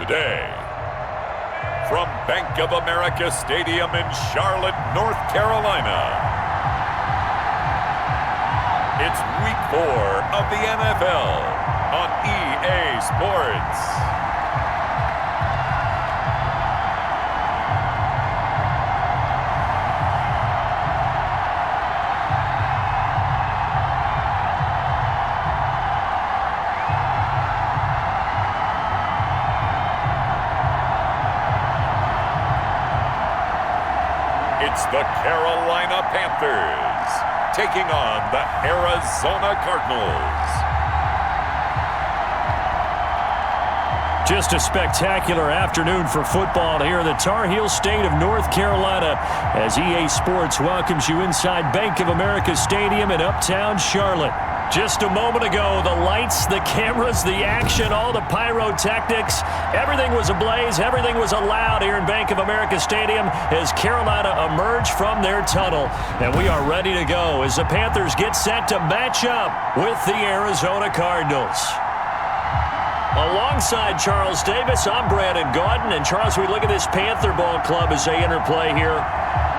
today. From Bank of America Stadium in Charlotte, North Carolina, it's Week 4 of the NFL on EA Sports. It's the Carolina Panthers taking on the Arizona Cardinals. Just a spectacular afternoon for football here in the Tar Heel state of North Carolina as EA Sports welcomes you inside Bank of America Stadium in Uptown Charlotte. Just a moment ago, the lights, the cameras, the action, all the pyrotechnics, everything was ablaze, everything was allowed here in Bank of America Stadium as Carolina emerged from their tunnel. And we are ready to go as the Panthers get set to match up with the Arizona Cardinals. Alongside Charles Davis, I'm Brandon Gaudin. And Charles, we look at this Panther ball club as they enter play here.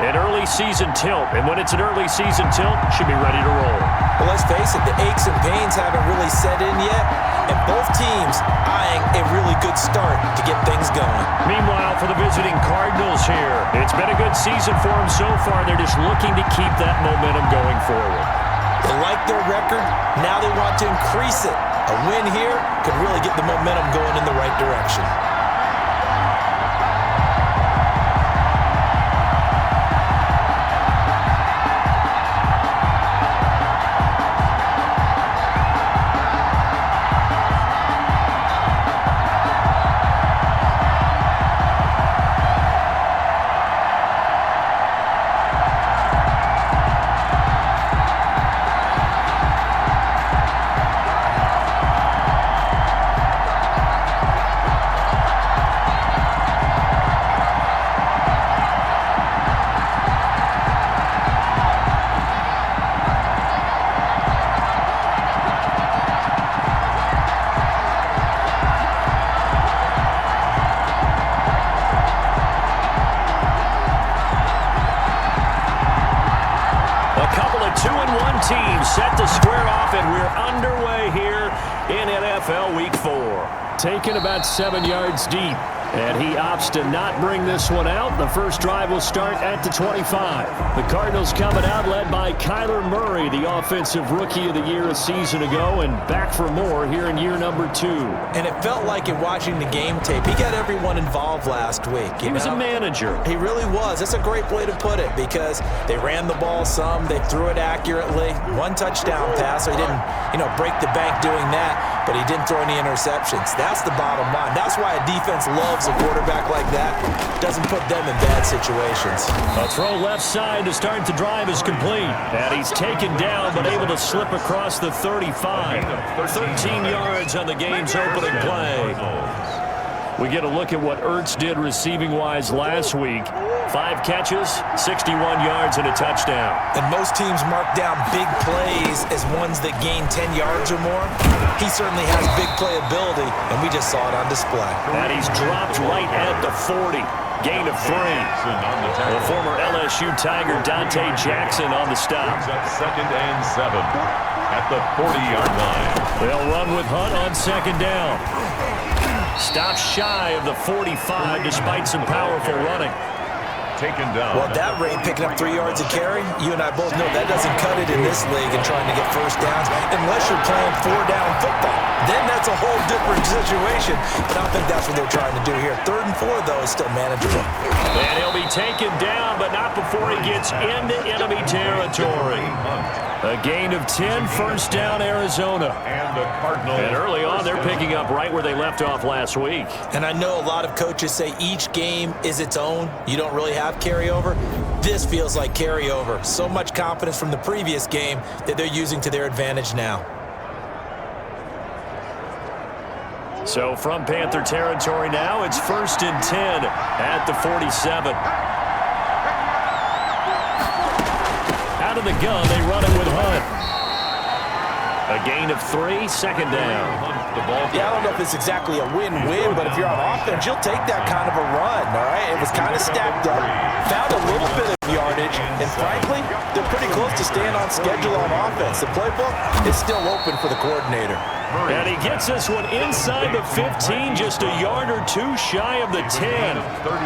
An early season tilt. And when it's an early season tilt, should be ready to roll. Well, let's face it, the aches and pains haven't really set in yet. And both teams eyeing a really good start to get things going. Meanwhile, for the visiting Cardinals here, it's been a good season for them so far. They're just looking to keep that momentum going forward. They like their record. Now they want to increase it. A win here could really get the momentum going in the right direction. Teams set to square off, and we're underway here in NFL Week 4. Taken about 7 yards deep, and he opts to not bring this one out. The first drive will start at the 25. The Cardinals coming out, led by Kyler Murray, the offensive rookie of the year a season ago, and back for more here in year number 2. And it felt like in watching the game tape, he got everyone involved last week. He was a manager. He really was. That's a great way to put it because they ran the ball some, they threw it accurately. One touchdown pass, so he didn't, break the bank doing that, but he didn't throw any interceptions. That's the bottom line. That's why a defense loves a quarterback like that. Doesn't put them in bad situations. A throw left side to start the drive is complete. And he's taken down but able to slip across the 35. 13 yards on the game's opening play. We get a look at what Ertz did receiving-wise last week. 5 catches, 61 yards, and a touchdown. And most teams mark down big plays as ones that gain 10 yards or more. He certainly has big playability, and we just saw it on display. And he's dropped right at the 40. Gain of 3. The former LSU Tiger Dante Jackson on the stop. Second and 7 at the 40-yard line. They'll run with Hunt on second down. Stops shy of the 45 despite some powerful running. Taken down. Well, at that rate, picking up 3 yards a carry, you and I both know that doesn't cut it in this league and trying to get first downs unless you're playing 4-down football. Then that's a whole different situation, but I don't think that's what they're trying to do here. 3rd and 4, though, is still manageable. And he'll be taken down, but not before he gets into enemy territory. A gain of 10, first down, Arizona. And the Cardinals. And early on, they're picking up right where they left off last week. And I know a lot of coaches say each game is its own. You don't really have carryover. This feels like carryover. So much confidence from the previous game that they're using to their advantage now. So from Panther territory now, it's 1st and 10 at the 47. Out of the gun, they run it with Hunt. A gain of 3, second down. Yeah, I don't know if it's exactly a win-win, but if you're on offense, you'll take that kind of a run, all right? It was kind of stacked up, found a little bit of yardage, and frankly, they're pretty close to staying on schedule on offense. The playbook is still open for the coordinator. And he gets this one inside the 15, just a yard or two shy of the 10.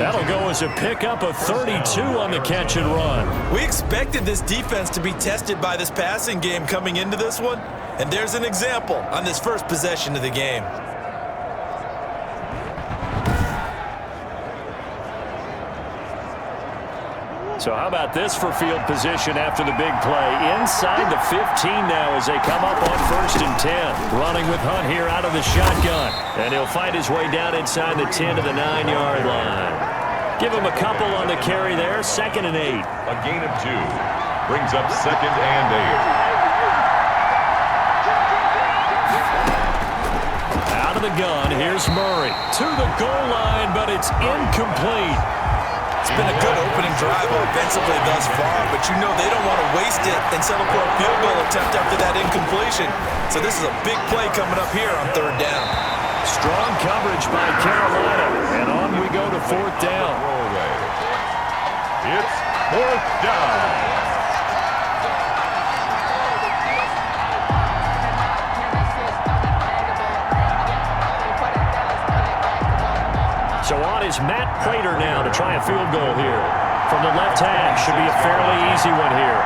That'll go as a pickup of 32 on the catch and run. We expected this defense to be tested by this passing game coming into this one, and there's an example on this first possession of the game. So how about this for field position after the big play? Inside the 15 now as they come up on 1st and 10. Running with Hunt here out of the shotgun. And he'll find his way down inside the 10 to the 9-yard line. Give him a couple on the carry there. 2nd and 8. A gain of 2. Brings up 2nd and 8. Out of the gun, here's Murray. To the goal line, but it's incomplete. It's been a good opening drive offensively thus far, but you know they don't want to waste it and settle for a field goal attempt after that incompletion. So this is a big play coming up here on 3rd down. Strong coverage by Carolina, and on we go to 4th down. It's 4th down. So on is Matt Prater now to try a field goal here. From the left hash, should be a fairly easy one here.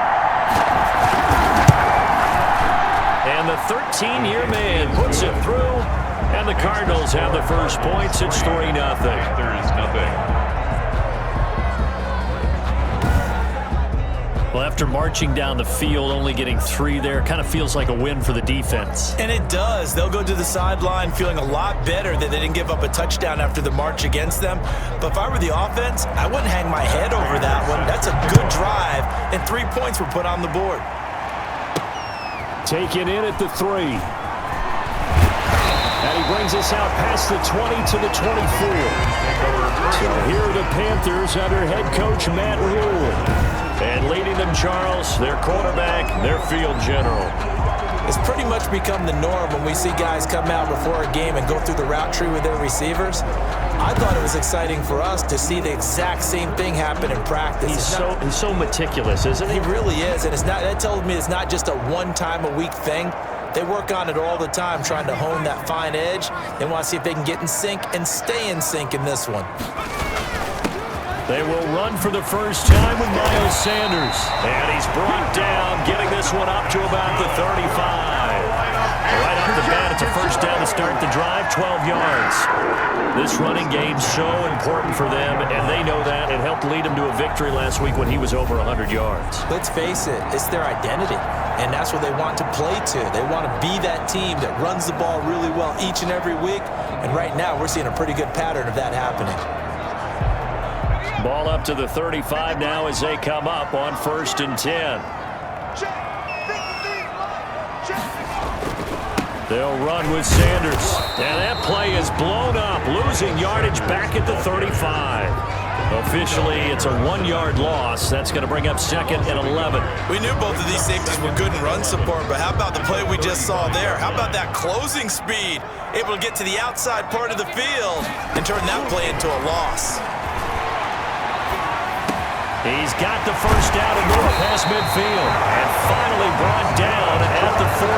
And the 13-year man puts it through, and the Cardinals have the first points. It's 3-0. There is nothing. Well, after marching down the field, only getting 3 there, kind of feels like a win for the defense. And it does. They'll go to the sideline feeling a lot better that they didn't give up a touchdown after the march against them. But if I were the offense, I wouldn't hang my head over that one. That's a good drive, and 3 points were put on the board. Taken in at the 3. And he brings us out past the 20 to the 24. So here are the Panthers under head coach Matt Rule. And leading them, Charles, their quarterback, their field general. It's pretty much become the norm when we see guys come out before a game and go through the route tree with their receivers. I thought it was exciting for us to see the exact same thing happen in practice. He's so meticulous, isn't he? He really is, and that tells me it's not just a one-time-a-week thing. They work on it all the time, trying to hone that fine edge. They want to see if they can get in sync and stay in sync in this one. They will run for the first time with Miles Sanders. And he's brought down, getting this one up to about the 35. Right off the bat, it's a first down to start the drive, 12 yards. This running game's so important for them, and they know that. It helped lead them to a victory last week when he was over 100 yards. Let's face it, it's their identity, and that's what they want to play to. They want to be that team that runs the ball really well each and every week, and right now we're seeing a pretty good pattern of that happening. Ball up to the 35 now as they come up on 1st and 10. They'll run with Sanders. And that play is blown up, losing yardage back at the 35. Officially, it's a 1-yard loss. That's going to bring up 2nd and 11. We knew both of these safeties were good in run support, but how about the play we just saw there? How about that closing speed? Able to get to the outside part of the field and turn that play into a loss. He's got the first down and more past midfield. And finally brought down at the 43.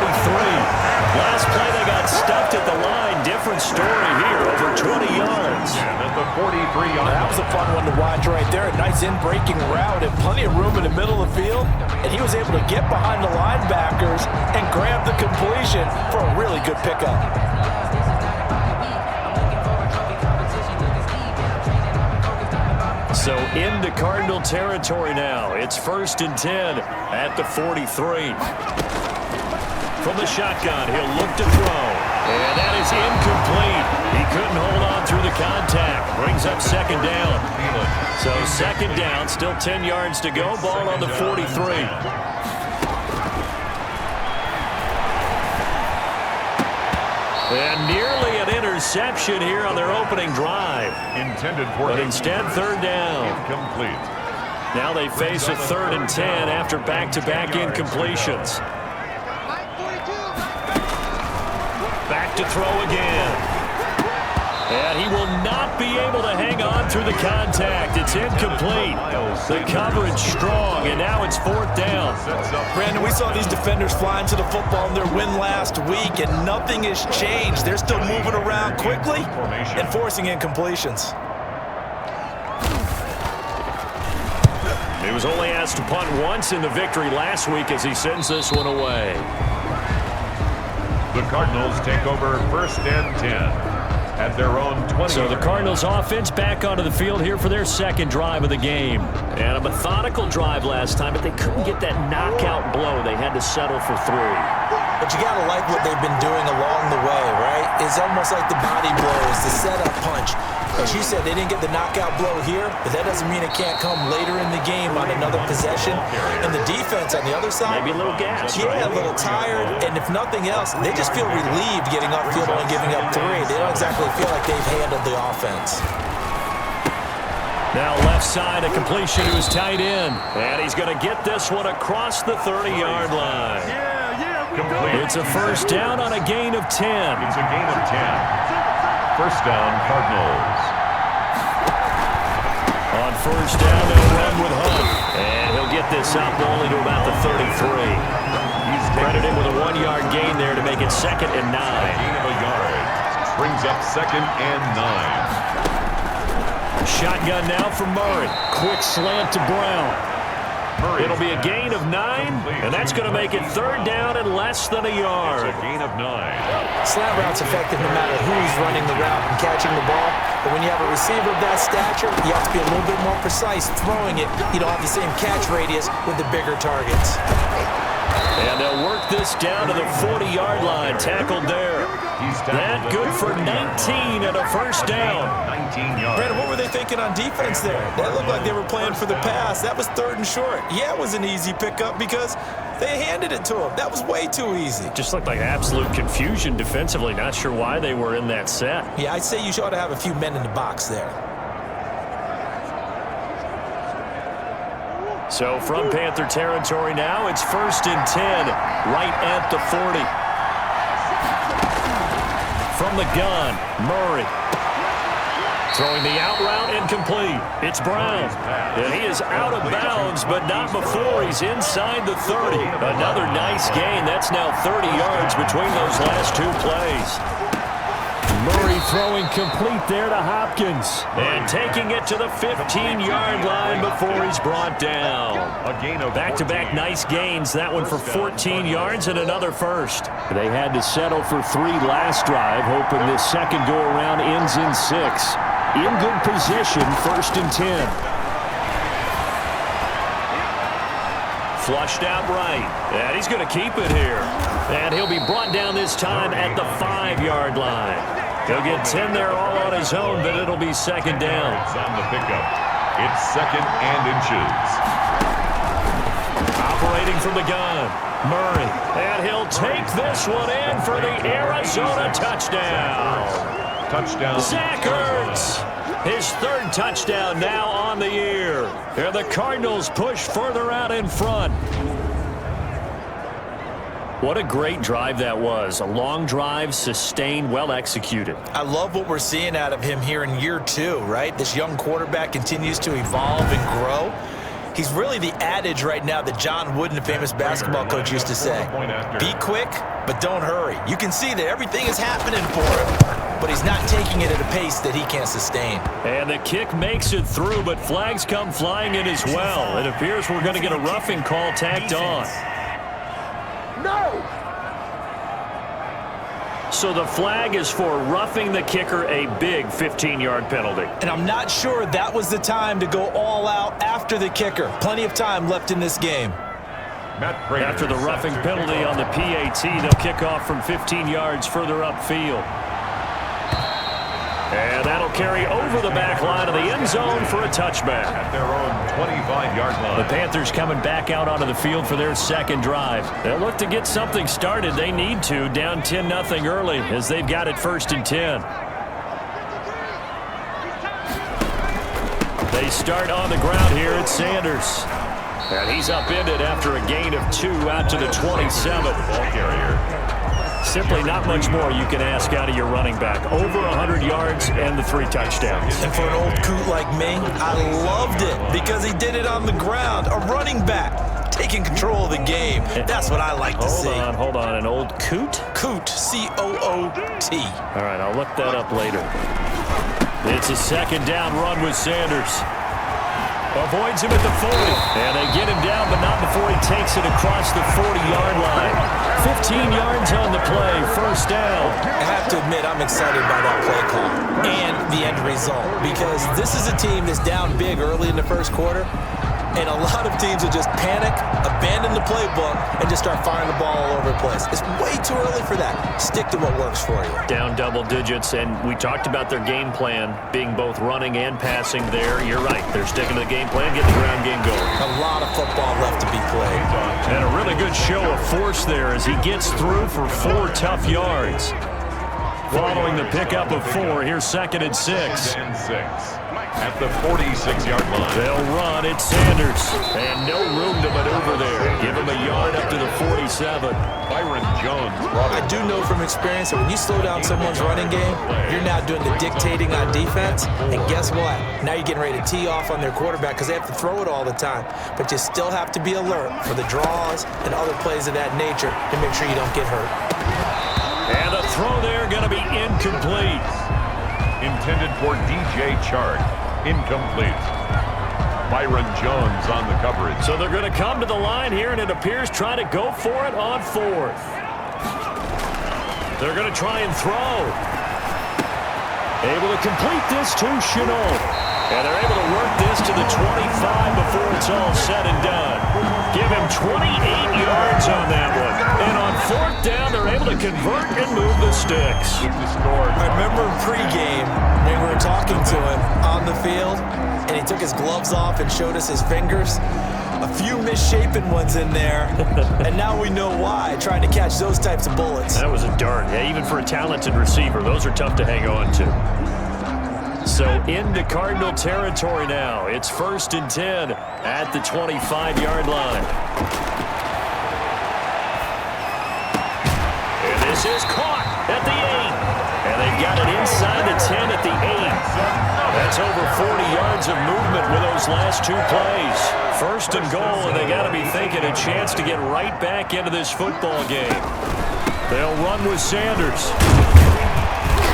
Last play they got stuffed at the line. Different story here, over 20 yards. And at the 43-yard that was a fun one to watch right there. A nice in-breaking route and plenty of room in the middle of the field. And he was able to get behind the linebackers and grab the completion for a really good pickup. So into Cardinal territory now. It's 1st and 10 at the 43. From the shotgun, he'll look to throw. And that is incomplete. He couldn't hold on through the contact. Brings up 2nd down. So 2nd down, still 10 yards to go. Ball on the 43. And nearly an interception here on their opening drive. intended for But instead, 3rd down. Incomplete. Now they face a 3rd and 10 after back-to-back incompletions. to throw again. And he will not be able to hang on through the contact. It's incomplete. The coverage strong, and now it's 4th down. Brandon, we saw these defenders flying to the football in their win last week, and nothing has changed. They're still moving around quickly and forcing incompletions. He was only asked to punt once in the victory last week as he sends this one away. The Cardinals take over 1st and 10. At their own 20. So the Cardinals offense back onto the field here for their second drive of the game. And a methodical drive last time, but they couldn't get that knockout blow. They had to settle for 3. But you got to like what they've been doing along the way, right? It's almost like the body blows, the setup punch. As you said, they didn't get the knockout blow here, but that doesn't mean it can't come later in the game on another possession. And the defense on the offense side, maybe a little gas. Yeah, a little tired. And if nothing else, they just feel relieved getting upfield and giving up 3. They don't exactly feel like they've handled the offense. Now left side, a completion to his tight end. And he's going to get this one across the 30-yard line. It's a first down on a gain of 10. It's a gain of 10. First down, Cardinals. On first down, they'll run with Hunt. And he'll get this up only to about the 33. He's credited with a 1-yard gain there to make it 2nd and 9. Gain of a yard. Brings up 2nd and 9. Shotgun now for Murray. Quick slant to Brown. It'll be a gain of 9, and that's going to make it 3rd down and less than a yard. It's a gain of 9. Slant route's effective no matter who's running the route and catching the ball. But when you have a receiver of that stature, you have to be a little bit more precise throwing it. You don't have the same catch radius with the bigger targets. And they'll work this down to the 40-yard line. Tackled there. That good for 19 and a first down. 19 yards. Brandon, what were they thinking on defense there? That looked like they were playing for the pass. That was 3rd and short. Yeah, it was an easy pickup because they handed it to him. That was way too easy. Just looked like absolute confusion defensively. Not sure why they were in that set. Yeah, I'd say you ought to have a few men in the box there. So from Panther territory now, it's 1st and 10, right at the 40. From the gun, Murray. Throwing the out route incomplete. It's Brown. And he is out of bounds, but not before he's inside the 30. Another nice gain. That's now 30 yards between those last 2 plays. Murray throwing complete there to Hopkins. And taking it to the 15-yard line before he's brought down. Back-to-back nice gains. That one for 14 yards and another first. They had to settle for 3 last drive, hoping this second go-around ends in 6. In good position, 1st and 10. Flushed out right. And he's going to keep it here. And he'll be brought down this time at the 5-yard line. He'll get 10 there all on his own, but it'll be 2nd down. It's on the pickup. It's 2nd and inches. Operating from the gun, Murray. And he'll take this one in for the Arizona touchdown. Touchdown. Zach Ertz. His 3rd touchdown now on the year. And the Cardinals push further out in front. What a great drive that was. A long drive, sustained, well executed. I love what we're seeing out of him here in year 2, right? This young quarterback continues to evolve and grow. He's really the adage right now that John Wooden, the famous basketball coach, used to say. Be quick, but don't hurry. You can see that everything is happening for him, but he's not taking it at a pace that he can't sustain. And the kick makes it through, but flags come flying in as well. It appears we're going to get a roughing call tacked on. No! So the flag is for roughing the kicker, a big 15-yard penalty. And I'm not sure that was the time to go all out after the kicker. Plenty of time left in this game. After the roughing penalty on the PAT, they'll kick off from 15 yards further upfield. And that'll carry over the back line of the end zone for a touchback. At their own 25-yard line. The Panthers coming back out onto the field for their 2nd drive. They'll look to get something started. They need to, down 10-0 early, as they've got it 1st and 10. They start on the ground here at Sanders. And he's upended after a gain of 2 out to the 27. Ball carrier. Simply not much more you can ask out of your running back. Over 100 yards and the 3 touchdowns. And for an old coot like me, I loved it because he did it on the ground. A running back taking control of the game. That's what I like to see. Hold on. An old coot? Coot, C-O-O-T. All right, I'll look that up later. It's a second down run with Sanders. Avoids him at the 40. And they get him down, but not before he takes it across the 40-yard line. 15 yards on the play, first down. I have to admit, I'm excited by that play call and the end result because this is a team that's down big early in the first quarter, and a lot of teams will just panic, abandon the playbook, and just start firing the ball all over the place. It's way too early for that. Stick to what works for you. Down double digits, and we talked about their game plan being both running and passing there. You're right. They're sticking to the game plan, getting the ground game going. A lot of football left to be played. And a really good show of force there as he gets through for 4 tough yards. Following the pickup of 4, here's 2nd and 6. At the 46-yard line. They'll run. It's Sanders. And no room to maneuver there. Give him a yard up to the 47. Byron Jones. I do know from experience that when you slow down someone's running game, you're now doing the dictating on defense. And guess what? Now you're getting ready to tee off on their quarterback because they have to throw it all the time. But you still have to be alert for the draws and other plays of that nature to make sure you don't get hurt. And the throw there going to be incomplete. Intended for DJ Chark. Incomplete. Byron Jones on the coverage. So they're going to come to the line here, and it appears trying to go for it on 4th. They're going to try and throw. Able to complete this to Chenault. And they're able to work this to the 25 before it's all said and done. Give him 28 yards on that one. And on 4th down, they're able to convert and move the sticks. I remember pregame when we were talking to him on the field, and he took his gloves off and showed us his fingers. A few misshapen ones in there, and now we know why, trying to catch those types of bullets. That was a dart. Yeah, even for a talented receiver, those are tough to hang on to. So into Cardinal territory now. It's 1st and 10 at the 25-yard line. And this is caught at the 8. And they've got it inside the 10 at the 8. That's over 40 yards of movement with those last 2 plays. 1st and goal, and they got to be thinking a chance to get right back into this football game. They'll run with Sanders.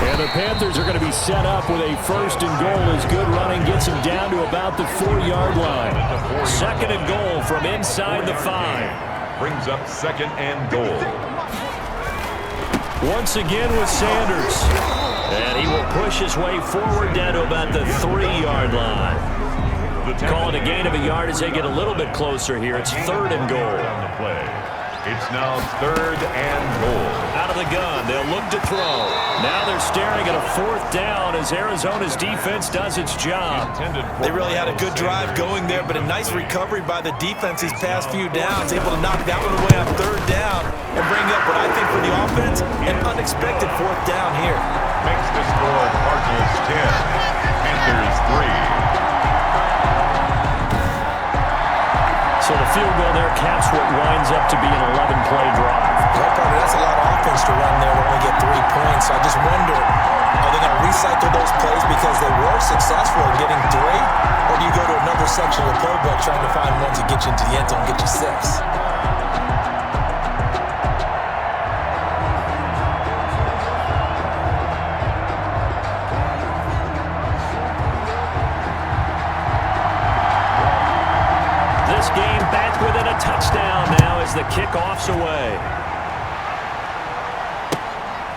And the Panthers are going to be set up with a 1st and goal as good running gets them down to about the 4-yard line. 2nd and goal from inside the 5. Brings up 2nd and goal. Once again with Sanders. And he will push his way forward down to about the 3-yard line. Call it a gain of a yard as they get a little bit closer here. It's 3rd and goal. It's now 3rd and goal. Out of the gun, they'll look to throw. Now they're staring at a 4th down as Arizona's defense does its job. They really had a good drive going there, but a nice recovery by the defense these past few downs, able to knock that one away on 3rd down and bring up what I think for the offense, an unexpected 4th down here. Makes the score Cardinals 10, Panthers 3. So the field goal there caps what winds up to be an 11-play drive. That's a lot of offense to run there to only get 3 points. So I just wonder, are they going to recycle those plays because they were successful in getting 3? Or do you go to another section of the playbook trying to find ones that get you into the end zone and get you 6? Game back within a touchdown now as the kickoff's away.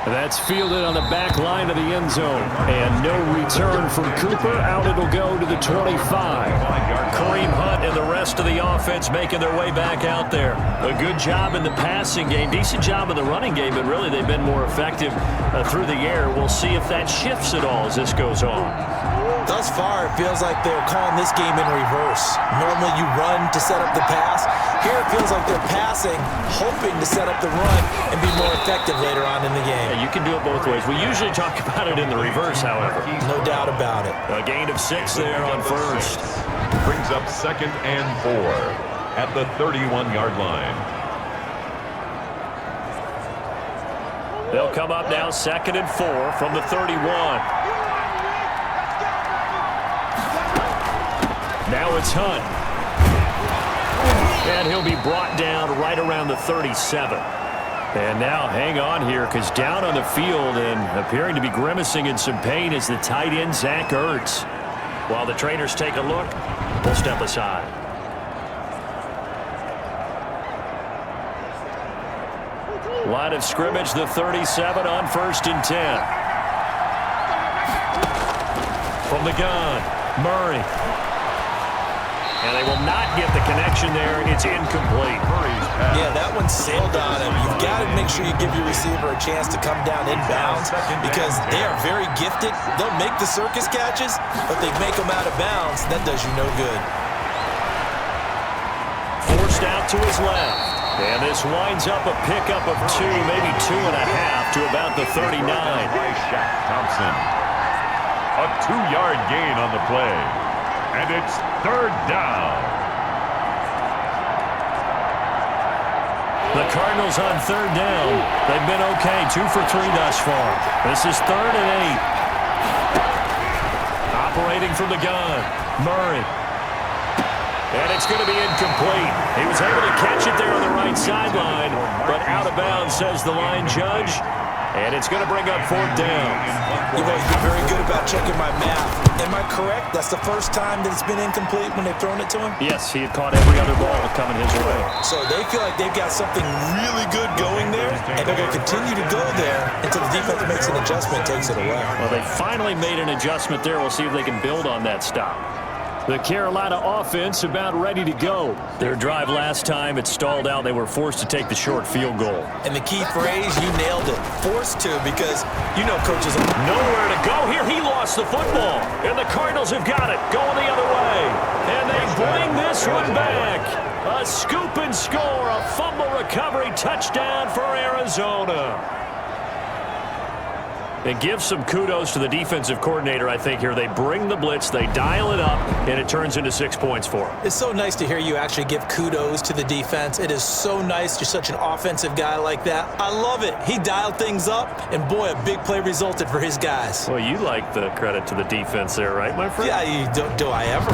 That's fielded on the back line of the end zone. And no return from Cooper. Out it'll go to the 25. Kareem Hunt and the rest of the offense making their way back out there. A good job in the passing game. Decent job in the running game, but really they've been more effective through the air. We'll see if that shifts at all as this goes on. Thus far, it feels like they're calling this game in reverse. Normally you run to set up the pass. Here it feels like they're passing, hoping to set up the run and be more effective later on in the game. Yeah, you can do it both ways. We usually talk about it in the reverse, however. No doubt about it. A gain of 6 there on 1st. Brings up 2nd and 4 at the 31-yard line. They'll come up now 2nd and 4 from the 31. Now it's Hunt. And he'll be brought down right around the 37. And now hang on here, because down on the field and appearing to be grimacing in some pain is the tight end, Zach Ertz. While the trainers take a look, we'll step aside. Line of scrimmage, the 37 on 1st and 10. From the gun, Murray. And they will not get the connection there. It's incomplete. Yeah, that one sailed on him. You've got to make sure you give your receiver a chance to come down inbounds because they are very gifted. They'll make the circus catches, but they make them out of bounds. That does you no good. Forced out to his left. And this winds up a pickup of 2, maybe 2.5 to about the 39. Shaq Thompson. A 2-yard gain on the play. And it's 3rd down. The Cardinals on 3rd down. They've been okay, 2 for 3 thus far. This is 3rd and 8. Operating from the gun, Murray. And it's going to be incomplete. He was able to catch it there on the right sideline, but out of bounds, says the line judge. And it's going to bring up 4th down. You've always been very good about checking my math. Am I correct? That's the first time that it's been incomplete when they've thrown it to him? Yes, he had caught every other ball coming his way. So they feel like they've got something really good going there, and they're going to continue to go there until the defense makes an adjustment and takes it away. Well, they finally made an adjustment there. We'll see if they can build on that stop. The Carolina offense about ready to go. Their drive last time, it stalled out. They were forced to take the short field goal. And the key phrase, you nailed it. Forced to, because you know coaches are nowhere to go here. He lost the football. And the Cardinals have got it. Going the other way. And they bring this one back. A scoop and score. A fumble recovery touchdown for Arizona. And give some kudos to the defensive coordinator, I think, here. They bring the blitz, they dial it up, and it turns into 6 points for them. It's so nice to hear you actually give kudos to the defense. It is so nice. You're such an offensive guy like that. I love it. He dialed things up, and boy, a big play resulted for his guys. Well, you like the credit to the defense there, right, my friend? Yeah, do I ever?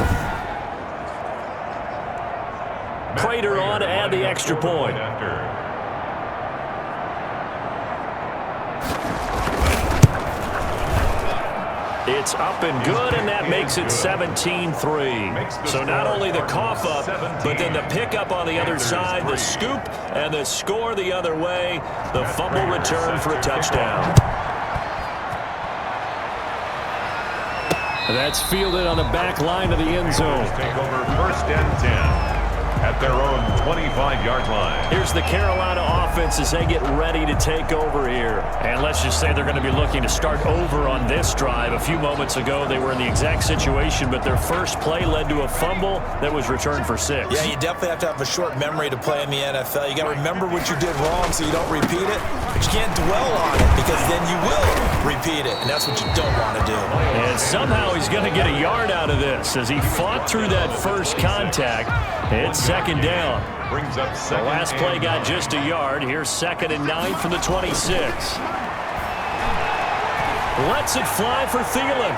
Prater on to add the extra point. It's up and good, and that makes it 17-3. So not only the cough up, but then the pickup on the other side, the scoop, and the score the other way. The fumble return for a touchdown. That's fielded on the back line of the end zone. Take over 1st and 10. At their own 25-yard line. Here's the Carolina offense as they get ready to take over here. And let's just say they're going to be looking to start over on this drive. A few moments ago, they were in the exact situation, but their first play led to a fumble that was returned for 6. Yeah, you definitely have to have a short memory to play in the NFL. You got to remember what you did wrong so you don't repeat it. But you can't dwell on it because then you will repeat it, and that's what you don't want to do. And somehow he's going to get a yard out of this as he fought through that first contact. It's 2nd down. Brings up the last play got just a yard. Here's 2nd and 9 from the 26. Lets it fly for Thielen.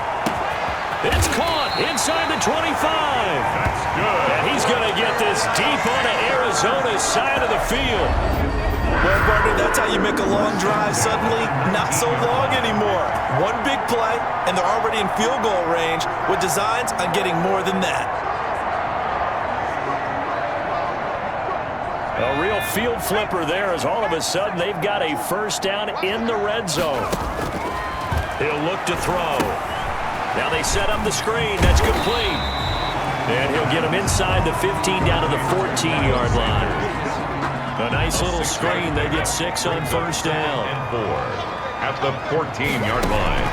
It's caught inside the 25. That's good. And he's going to get this deep onto Arizona's side of the field. Well, partner, that's how you make a long drive suddenly not so long anymore. One big play, and they're already in field goal range with designs on getting more than that. A real field flipper there as all of a sudden they've got a first down in the red zone. He'll look to throw. Now they set up the screen. That's complete. And he'll get him inside the 15 down to the 14-yard line. A nice little screen. They get 6 on first down. And 4 at the 14-yard line.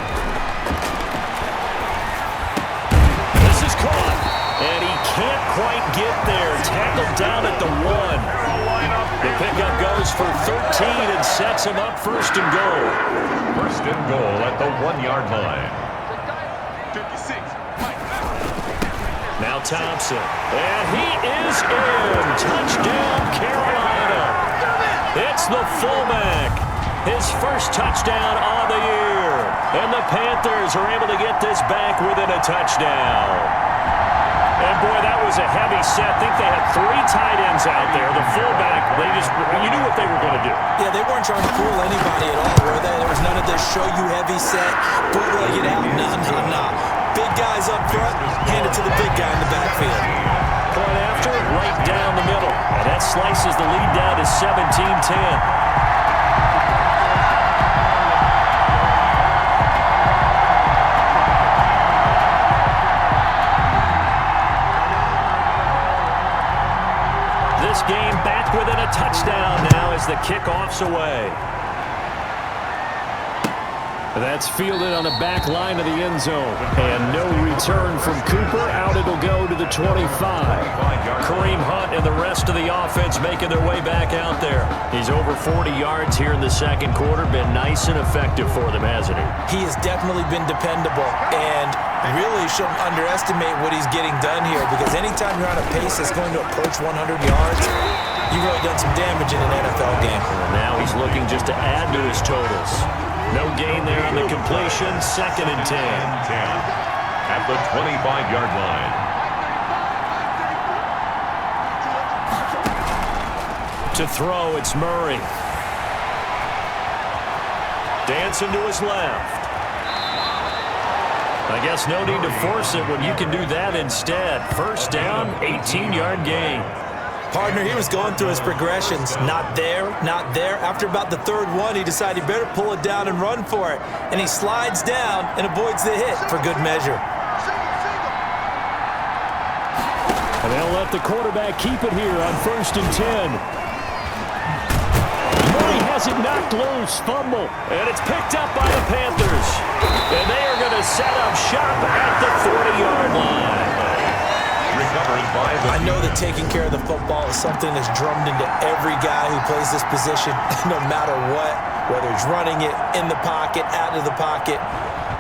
This is caught. And he can't quite get there. Tackled down at the 1. The pickup goes for 13 and sets him up 1st and goal. 1st and goal at the 1-yard line. Now Thompson. And he is in. Touchdown, Carolina. It's the fullback. his first touchdown on the year. And the Panthers are able to get this back within a touchdown. And, boy, that was a heavy set. I think they had 3 tight ends out there. The fullback, you knew what they were going to do. Yeah, they weren't trying to fool anybody at all, were they? There was none of this show-you heavy set, bootleg it out. Nah. Big guys up front, hand it to the big guy in the backfield. Point after, right down the middle. And that slices the lead down to 17-10. This game back within a touchdown now as the kickoff's away. That's fielded on the back line of the end zone. And no return from Cooper. Out it'll go to the 25. Kareem Hunt and the rest of the offense making their way back out there. He's over 40 yards here in the second quarter. Been nice and effective for them, hasn't he? He has definitely been dependable. And really shouldn't underestimate what he's getting done here, because anytime you're on a pace that's going to approach 100 yards, you've really done some damage in an NFL game. And now he's looking just to add to his totals. No gain there on the completion. 2nd and 10. At the 25-yard line. To throw, it's Murray. Dancing to his left. I guess no need to force it when you can do that instead. First down, 18-yard gain. Partner, he was going through his progressions. Not there, not there. After about the 3rd one, he decided he better pull it down and run for it. And he slides down and avoids the hit for good measure. And they'll let the quarterback keep it here on 1st and 10. Murray has it knocked loose. Fumble. And it's picked up by the Panthers. And they are going to set up shop at the 40-yard line. I know that taking care of the football is something that's drummed into every guy who plays this position, no matter what, whether he's running it, in the pocket, out of the pocket.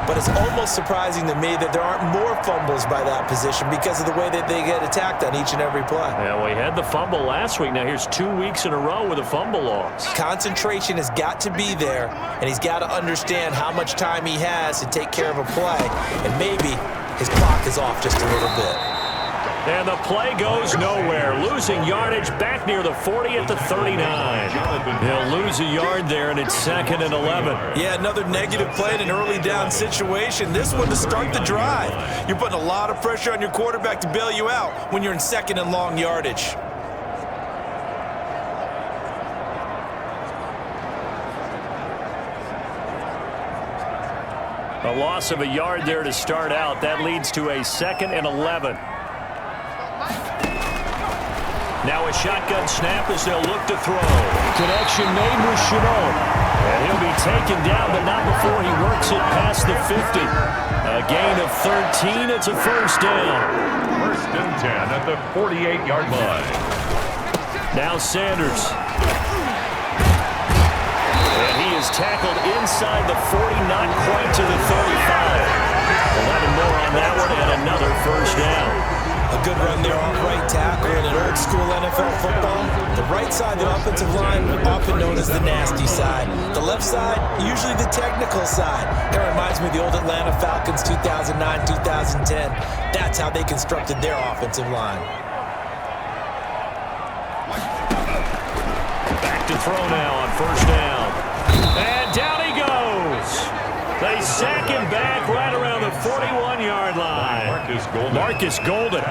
But it's almost surprising to me that there aren't more fumbles by that position because of the way that they get attacked on each and every play. Yeah, we had the fumble last week. Now here's 2 weeks in a row with a fumble loss. Concentration has got to be there, and he's got to understand how much time he has to take care of a play. And maybe his clock is off just a little bit. And the play goes nowhere. Losing yardage back near the 40 at the 39. He'll lose a yard there, and it's 2nd and 11. Yeah, another negative play in an early down situation. This one to start the drive. You're putting a lot of pressure on your quarterback to bail you out when you're in 2nd and long yardage. A loss of a yard there to start out. That leads to a 2nd and 11. Now a shotgun snap as they'll look to throw. Connection made with Chenault. And he'll be taken down, but not before he works it past the 50. A gain of 13. It's a first down. 1st and 10 at the 48-yard line. Now Sanders. And he is tackled inside the 40, not quite to the 35. 11 more on that one, and another first down. A good run there off right tackle in an old-school NFL football. The right side of the offensive line, often known as the nasty side. The left side, usually the technical side. That reminds me of the old Atlanta Falcons 2009-2010. That's how they constructed their offensive line. Back to throw now on first down. And down he goes. They sack him back right around the 41-yard line. Marcus Golden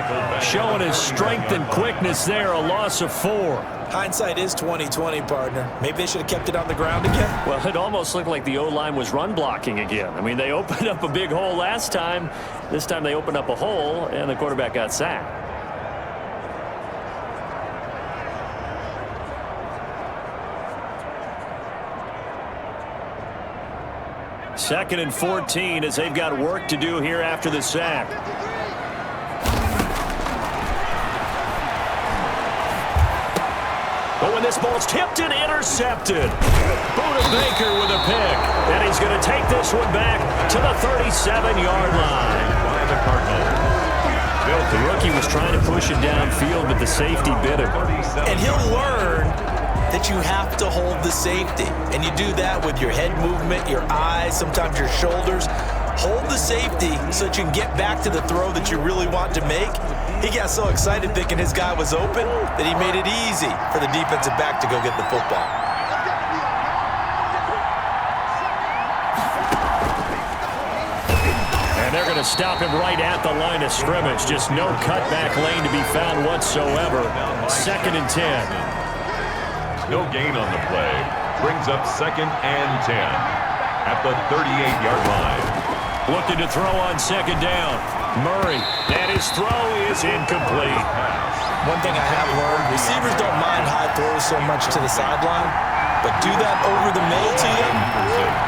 showing his strength and quickness there. A loss of 4. Hindsight is 20/20, partner. Maybe they should have kept it on the ground again. Well, it almost looked like the O-line was run blocking again. I mean, they opened up a big hole last time. This time they opened up a hole, and the quarterback got sacked. Second and 14 as they've got work to do here after the sack. But when this ball's tipped and intercepted, Buda Baker with a pick. And he's going to take this one back to the 37-yard line. By the Cardinals. The rookie was trying to push it downfield, but the safety bit him. And he'll learn that that you have to hold the safety. And you do that with your head movement, your eyes, sometimes your shoulders. Hold the safety so that you can get back to the throw that you really want to make. He got so excited thinking his guy was open that he made it easy for the defensive back to go get the football. And they're going to stop him right at the line of scrimmage. Just no cutback lane to be found whatsoever. 2nd and 10. No gain on the play. Brings up 2nd and 10 at the 38-yard line. Looking to throw on 2nd down. Murray, and his throw is incomplete. One thing I have learned, receivers don't mind high throws so much to the sideline, but do that over the middle to them,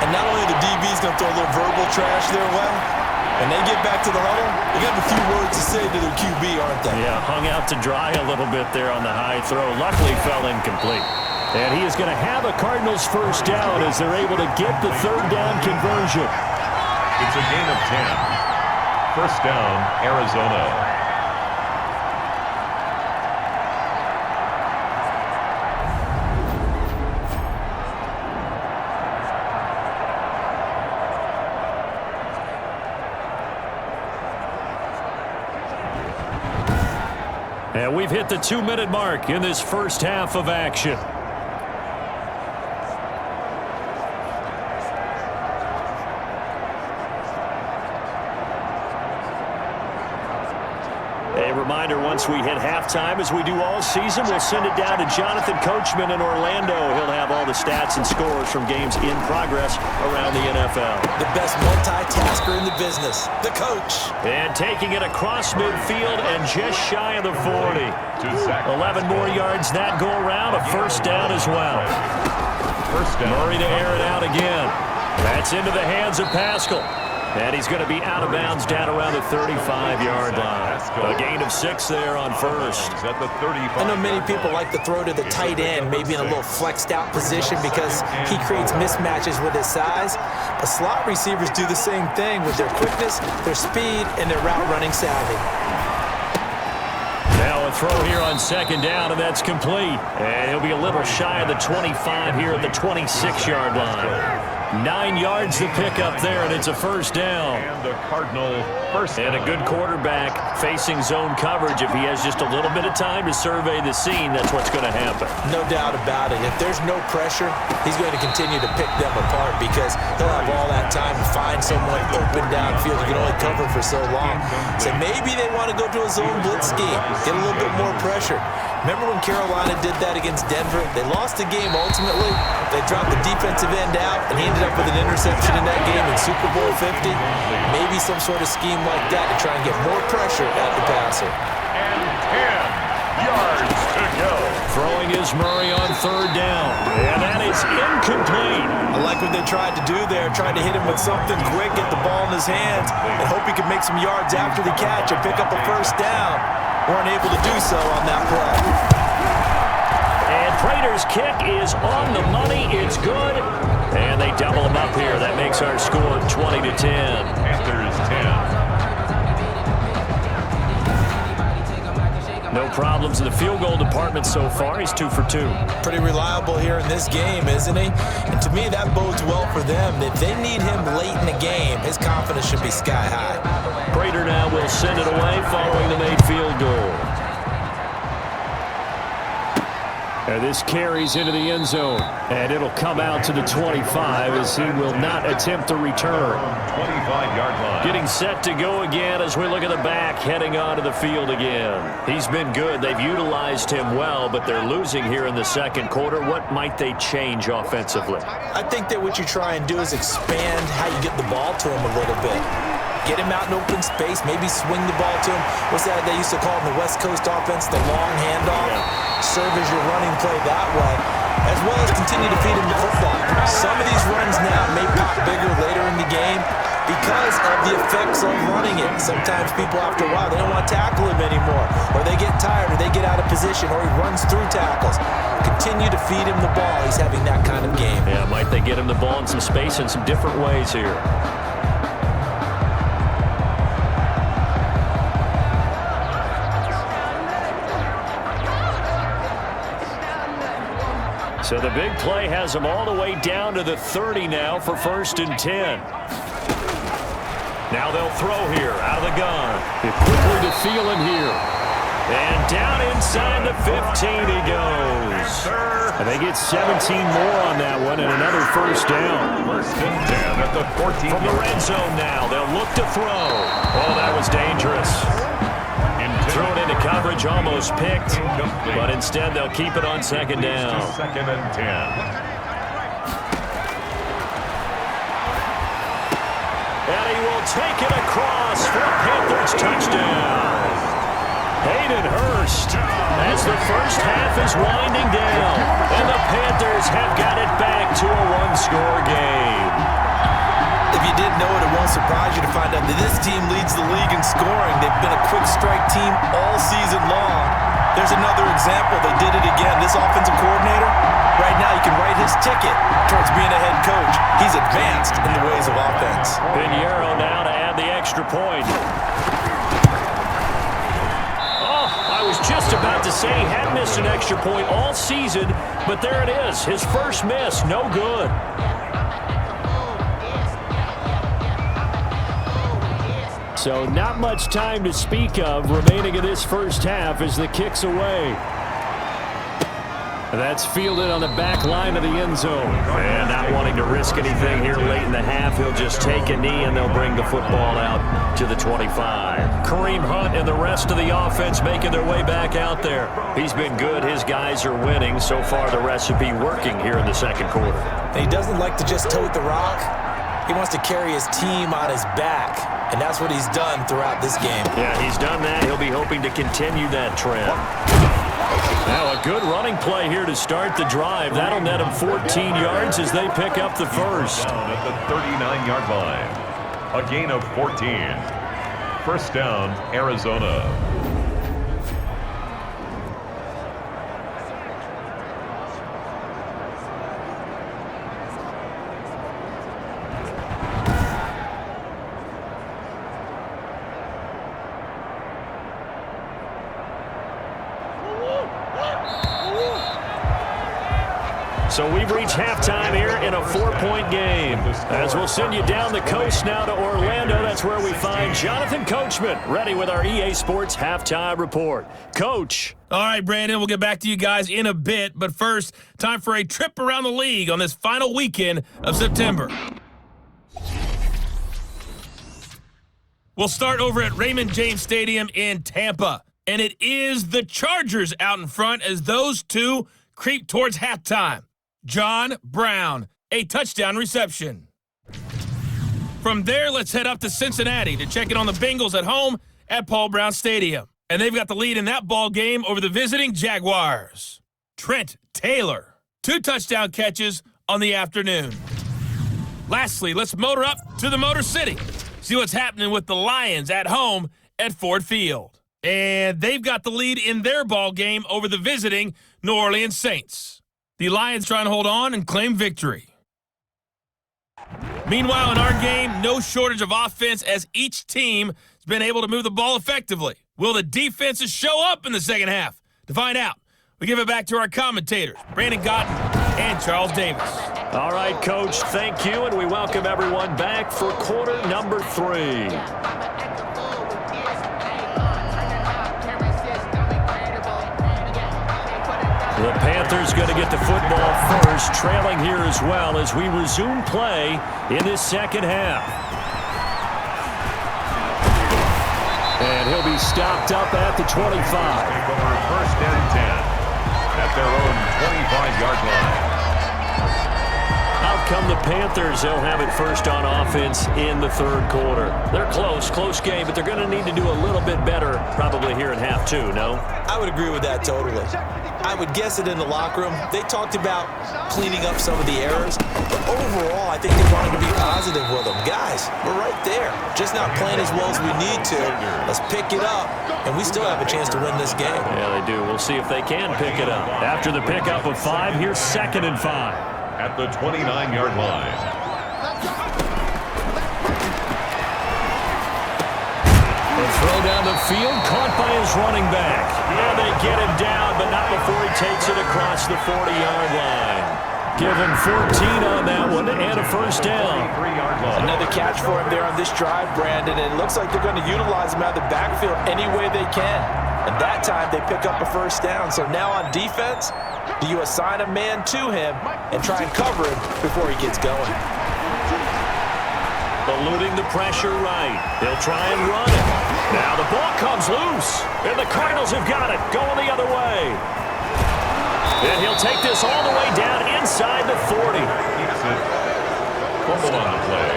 and not only the DB's going to throw a little verbal trash their way, when they get back to the huddle, they got a few words to say to their QB, aren't they? Yeah, hung out to dry a little bit there on the high throw. Luckily fell incomplete. And he is going to have a Cardinals first down as they're able to get the 3rd down conversion. It's a gain of 10. First down, Arizona. And we've hit the 2-minute mark in this first half of action. A reminder, once we hit halftime, as we do all season, we'll send it down to Jonathan Coachman in Orlando. He'll have all the stats and scores from games in progress around the NFL. The best multitasker in the business, the coach. And taking it across midfield and just shy of the 40. 11 more yards that go around, a first down as well. First down. Murray to air it out again. That's into the hands of Pascal. And he's going to be out of bounds down around the 35-yard line. A gain of 6 there on first. At the 35. I know many people like to throw to the tight end, maybe in a little flexed out position because he creates mismatches with his size. But slot receivers do the same thing with their quickness, their speed, and their route running savvy. Now a throw here on 2nd down, and that's complete. And he'll be a little shy of the 25 here at the 26-yard line. 9 yards to pick up there, and it's a first down. And the Cardinal first down. And a good quarterback facing zone coverage. If he has just a little bit of time to survey the scene, that's what's going to happen. No doubt about it. If there's no pressure, he's going to continue to pick them apart because he'll have all that time to find someone open downfield. You can only cover for so long. So maybe they want to go to a zone blitz scheme, get a little bit more pressure. Remember when Carolina did that against Denver? They lost the game ultimately. They dropped the defensive end out, and he ended up with an interception in that game in Super Bowl 50. Maybe some sort of scheme like that to try and get more pressure at the passer. And 10 yards to go. Throwing is Murray on 3rd down. And that is incomplete. I like what they tried to do there, tried to hit him with something quick, get the ball in his hands, and hope he could make some yards after the catch and pick up a first down. Weren't able to do so on that play. And Prater's kick is on the money. It's good. And they double him up here. That makes our score 20-10. Panthers 10. No problems in the field goal department so far. He's 2 for 2. Pretty reliable here in this game, isn't he? And to me, that bodes well for them. If they need him late in the game, his confidence should be sky high. Prater now will send it away following the made field goal. And this carries into the end zone. And it'll come out to the 25 as he will not attempt to return. 25-yard line. Getting set to go again as we look at the back, heading onto the field again. He's been good. They've utilized him well, but they're losing here in the 2nd quarter. What might they change offensively? I think that what you try and do is expand how you get the ball to him a little bit. Get him out in open space, maybe swing the ball to him. What's that they used to call in the West Coast offense, the long handoff? Serve as your running play that way, as well as continue to feed him the football. Some of these runs now may pop bigger later in the game because of the effects of running it. Sometimes people, after a while, they don't want to tackle him anymore, or they get tired, or they get out of position, or he runs through tackles. Continue to feed him the ball. He's having that kind of game. Yeah, might they get him the ball in some space in some different ways here. So the big play has them all the way down to the 30 now for 1st and 10. Now they'll throw here out of the gun. Quickly to Thielen here. And down inside the 15 he goes. And they get 17 more on that one and another 1st down. 1st and 10 at the 14. From the red zone now, they'll look to throw. Oh, that was dangerous. Thrown into coverage, almost picked, but instead they'll keep it on 2nd down. 2nd and 10. And he will take it across for a Panthers touchdown. Hayden Hurst as the first half is winding down. And the Panthers have got it back to a one-score game. If you didn't know it, it won't surprise you to find out that this team leads the league in scoring. They've been a quick strike team all season long. There's another example. They did it again. This offensive coordinator, right now you can write his ticket towards being a head coach. He's advanced in the ways of offense. Pinheiro now to add the extra point. Oh, I was just about to say he had missed an extra point all season, but there it is. His first miss, no good. So not much time to speak of remaining in this first half as the kick's away. That's fielded on the back line of the end zone. And not wanting to risk anything here late in the half, he'll just take a knee and they'll bring the football out to the 25. Kareem Hunt and the rest of the offense making their way back out there. He's been good. His guys are winning. So far the recipe working here in the 2nd quarter. He doesn't like to just tote the rock. He wants to carry his team on his back. And that's what he's done throughout this game. Yeah, he's done that. He'll be hoping to continue that trend. Now a good running play here to start the drive. That'll net him 14 yards as they pick up the first. Down at the 39-yard line. A gain of 14. 1st down, Arizona. So we've reached halftime here in a 4-point game. As we'll send you down the coast now to Orlando, that's where we find Jonathan Coachman, ready with our EA Sports Halftime Report. Coach. All right, Brandon, we'll get back to you guys in a bit. But first, time for a trip around the league on this final weekend of September. We'll start over at Raymond James Stadium in Tampa. And it is the Chargers out in front as those two creep towards halftime. John Brown, a touchdown reception. From there, let's head up to Cincinnati to check in on the Bengals at home at Paul Brown Stadium. And they've got the lead in that ball game over the visiting Jaguars. Trent Taylor, 2 touchdown catches on the afternoon. Lastly, let's motor up to the Motor City. See what's happening with the Lions at home at Ford Field. And they've got the lead in their ball game over the visiting New Orleans Saints. The Lions trying to hold on and claim victory. Meanwhile, in our game, no shortage of offense as each team has been able to move the ball effectively. Will the defenses show up in the second half? To find out, we give it back to our commentators, Brandon Gotten and Charles Davis. All right, Coach, thank you, and we welcome everyone back for quarter number 3. The Panthers going to get the football first, trailing here as well as we resume play in this second half. And he'll be stopped up at the 25. Take over 1st and 10 at their own 25-yard line. Out come the Panthers. They'll have it first on offense in the 3rd quarter. They're close game, but they're going to need to do a little bit better probably here in half 2, no? I would agree with that totally. I would guess it in the locker room. They talked about cleaning up some of the errors, but overall, I think they wanted to be positive with them. Guys, we're right there. Just not playing as well as we need to. Let's pick it up, and we still have a chance to win this game. Yeah, they do. We'll see if they can pick it up. After the pickup of 5, here's 2nd and 5. At the 29-yard line. The throw down the field, caught by his running back. Yeah, they get him down, but not before he takes it across the 40-yard line. Give him 14 on that one and a first down. Another catch for him there on this drive, Brandon, and it looks like they're going to utilize him out of the backfield any way they can. And that time they pick up a first down. So now on defense, do you assign a man to him and try and cover him before he gets going? Eluding the pressure right. They'll try and run it. Now the ball comes loose, and the Cardinals have got it going the other way. And he'll take this all the way down inside the 40. Fumble on the play.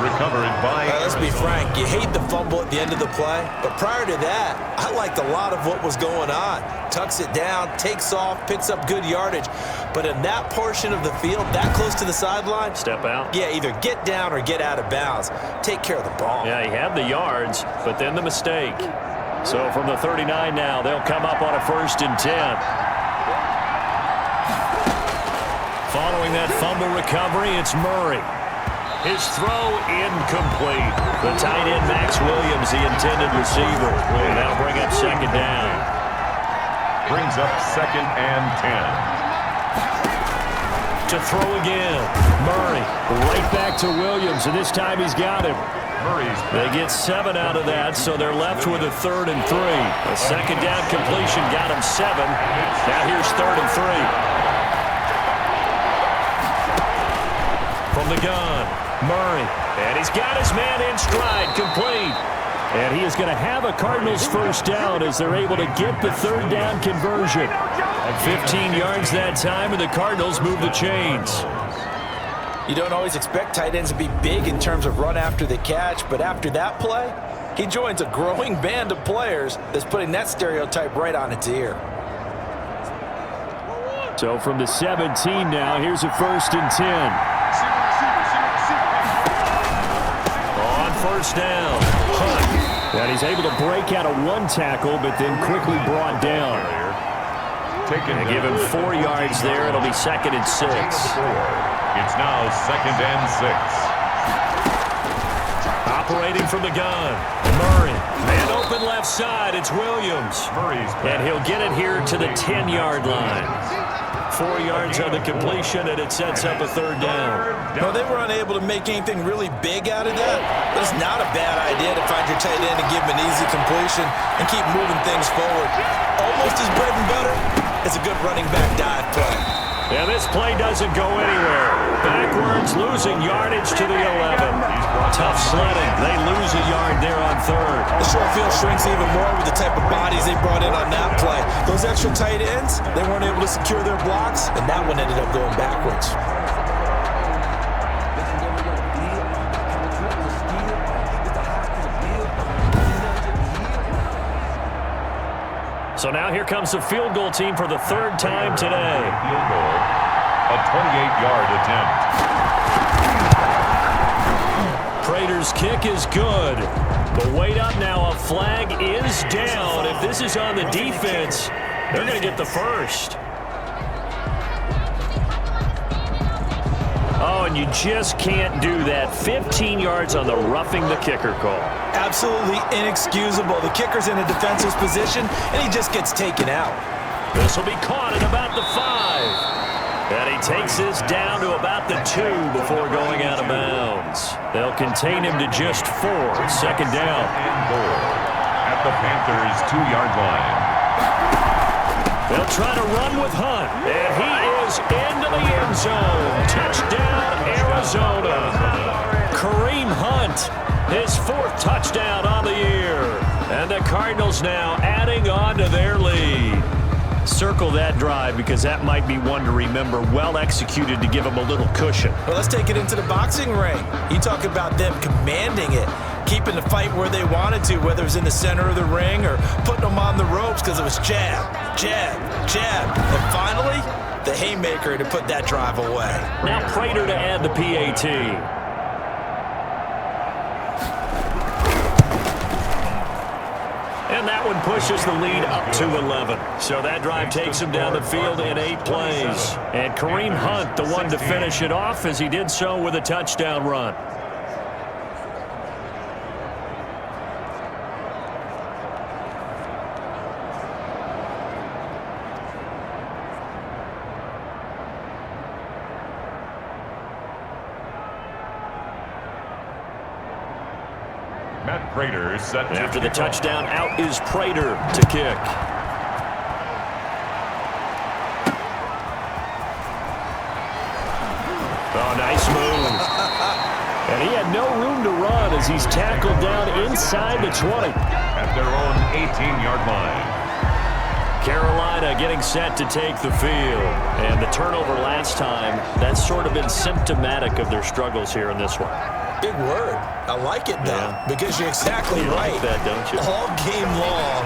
Recovered by Let's be frank. You hate the fumble at the end of the play. But prior to that, I liked a lot of what was going on. Tucks it down, takes off, picks up good yardage. But in that portion of the field, that close to the sideline, step out. Yeah, either get down or get out of bounds. Take care of the ball. Yeah, he had the yards, but then the mistake. So from the 39 now, they'll come up on a 1st and 10. Following that fumble recovery, it's Murray. His throw incomplete. The tight end, Max Williams, the intended receiver. And that'll bring up 2nd down. Brings up 2nd and 10. To throw again. Murray right back to Williams, and this time he's got him. They get 7 out of that, so they're left with a 3rd and 3. A 2nd down completion got him 7. Now here's 3rd and 3. From the gun, Murray, and he's got his man in stride, complete. And he is going to have a Cardinals first down as they're able to get the 3rd down conversion. 15 yards that time, and the Cardinals move the chains. You don't always expect tight ends to be big in terms of run after the catch, but after that play, he joins a growing band of players that's putting that stereotype right on its ear. So from the 17 now, here's a 1st and 10. On 1st down, Hunt. And he's able to break out of 1 tackle, but then quickly brought down. And give him 4 yards there. It'll be 2nd and 6. It's now 2nd and 6. Operating from the gun, Murray. Man open left side, it's Williams. And he'll get it here to the 10-yard line. 4 yards on the completion, and it sets up a 3rd down. No, they were unable to make anything really big out of that, but it's not a bad idea to find your tight end and give him an easy completion and keep moving things forward. Almost his bread and butter is a good running back dive play. Yeah, this play doesn't go anywhere. Backwards, losing yardage to the 11. Tough sledding. They lose a yard there on 3rd. The short field shrinks even more with the type of bodies they brought in on that play. Those extra tight ends, they weren't able to secure their blocks, and that one ended up going backwards. So now here comes the field goal team for the 3rd time today. Field goal, a 28-yard attempt. Prater's kick is good. But wait up now, a flag is down. If this is on the defense, they're going to get the first. Oh, and you just can't do that. 15 yards on the roughing the kicker call. Absolutely inexcusable. The kicker's in a defensive position, and he just gets taken out. This will be caught at about the 5. And he takes this down to about the 2 before going out of bounds. They'll contain him to just 4. 2nd down. And goal at the Panthers' 2-yard line. They'll try to run with Hunt, and he is into the end zone. Touchdown, Arizona. Kareem Hunt, his 4th touchdown on the year. And the Cardinals now adding on to their lead. Circle that drive because that might be one to remember. Well executed to give them a little cushion. Well, let's take it into the boxing ring. You talk about them commanding it, keeping the fight where they wanted to, whether it was in the center of the ring or putting them on the ropes because it was jab, jab, jab. And finally, the haymaker to put that drive away. Now Prater to add the PAT. And that one pushes the lead up to 11. So that drive takes him down the field in 8 plays. And Kareem Hunt, the one to finish it off as he did so with a touchdown run. Matt Prater is set to After the kick off. touchdown, out is Prater to kick. Oh, nice move. And he had no room to run as he's tackled down inside the 20. At their own 18-yard line. Carolina getting set to take the field. And the turnover last time, that's sort of been symptomatic of their struggles here in this one. Big word. I like it, though, because you're exactly right. You like that, don't you? All game long,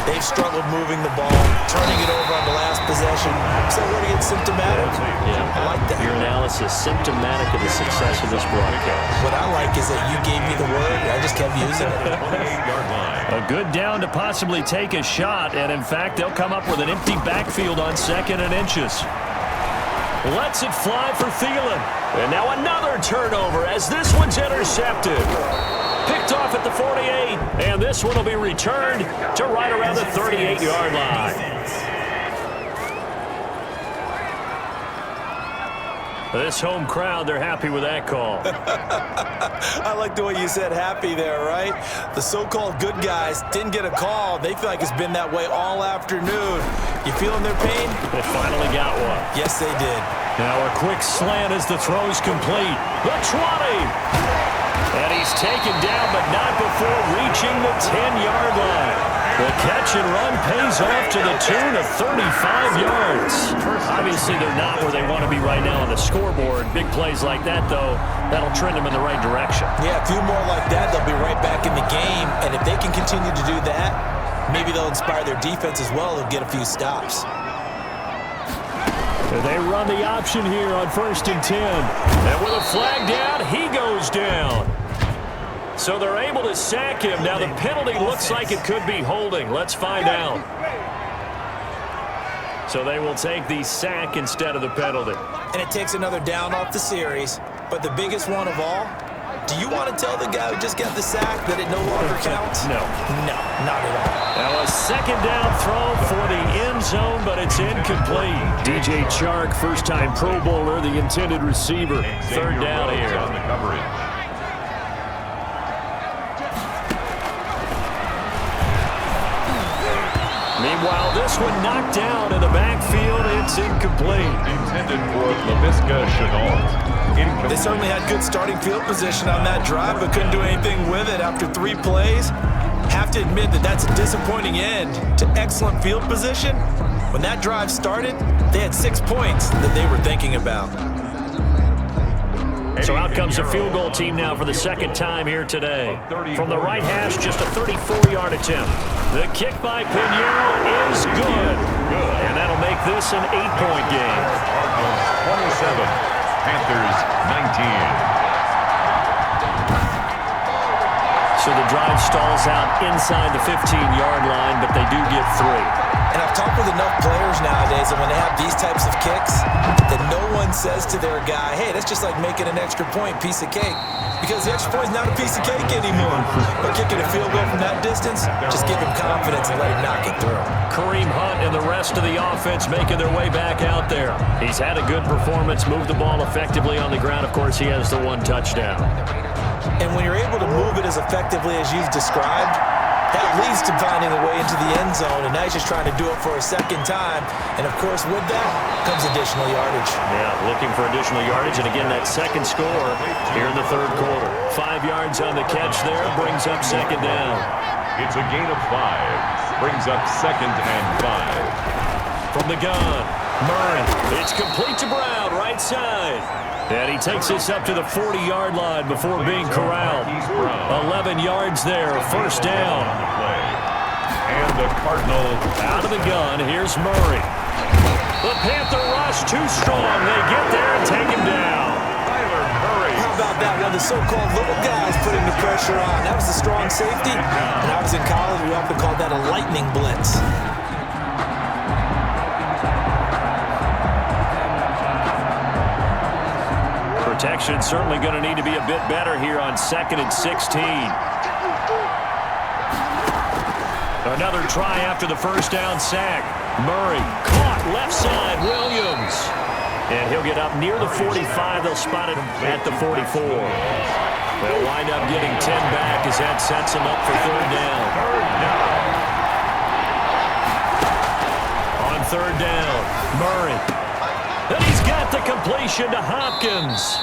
they've struggled moving the ball, turning it over on the last possession. So what do you get symptomatic? Yeah. I like that. Your analysis symptomatic of the success of this broadcast. What I like is that you gave me the word, and I just kept using it. 28-yard line. A good down to possibly take a shot, and in fact, they'll come up with an empty backfield on 2nd and inches. Lets it fly for Thielen. And now another turnover as this one's intercepted. Picked off at the 48, and this one will be returned to right around the 38-yard line. This home crowd, they're happy with that call. I like the way you said happy there, right? The so-called good guys didn't get a call. They feel like it's been that way all afternoon. You feeling their pain? They finally got one. Yes, they did. Now a quick slant as the throw's complete. The 20. And he's taken down, but not before reaching the 10-yard line. The catch and run pays off to the tune of 35 yards. Obviously, they're not where they want to be right now on the scoreboard. Big plays like that, though, that'll trend them in the right direction. Yeah, a few more like that, they'll be right back in the game. And if they can continue to do that, maybe they'll inspire their defense as well. They'll get a few stops. They run the option here on 1st and 10. And with a flag down, he goes down. So they're able to sack him. Now the penalty looks like it could be holding. Let's find out. So they will take the sack instead of the penalty. And it takes another down off the series. But the biggest one of all, do you want to tell the guy who just got the sack that it no longer counts? No. No, not at all. Now a 2nd down throw for the end zone, but it's incomplete. DJ Chark, first-time Pro Bowler, the intended receiver. 3rd down here. On the coverage. Meanwhile, this one knocked down in the backfield. It's incomplete. Intended for LaVisca Chenault. They certainly had good starting field position on that drive, but couldn't do anything with it after 3 plays. Have to admit that that's a disappointing end to excellent field position. When that drive started, they had 6 points that they were thinking about. So out comes a field goal team now for the 2nd time here today. From the right hash, just a 34-yard attempt. The kick by Pinheiro is good. And that'll make this an 8-point game. Cardinals 27, Panthers 19. So the drive stalls out inside the 15-yard line, but they do get 3. And I've talked with enough players nowadays that when they have these types of kicks, that no one says to their guy, hey, that's just like making an extra point, piece of cake. Because the extra point is not a piece of cake anymore. But kicking a field goal from that distance, just give him confidence and let him knock it through. Kareem Hunt and the rest of the offense making their way back out there. He's had a good performance, moved the ball effectively on the ground. Of course, he has the 1 touchdown. And when you're able to move it as effectively as you've described, that leads to finding a way into the end zone, and now he's just trying to do it for a 2nd time. And, of course, with that comes additional yardage. Yeah, looking for additional yardage, and again, that 2nd score here in the 3rd quarter. 5 yards on the catch there, brings up 2nd down. It's a gain of 5, brings up 2nd and 5. From the gun, Murray. It's complete to Brown, right side. And he takes this up to the 40-yard line before being corralled. 11 yards there, 1st down. And the Cardinals out of the gun. Here's Murray. The Panther rush too strong. They get there and take him down. How about that? One of the so-called little guys putting the pressure on. That was a strong safety. When I was in college, we often called that a lightning blitz. Protection certainly going to need to be a bit better here on 2nd and 16. Another try after the 1st down sack. Murray caught left side. Williams. And he'll get up near the 45. They'll spot it at the 44. They'll wind up getting 10 back as that sets them up for third down. On third down, Murray. And he's got the completion to Hopkins.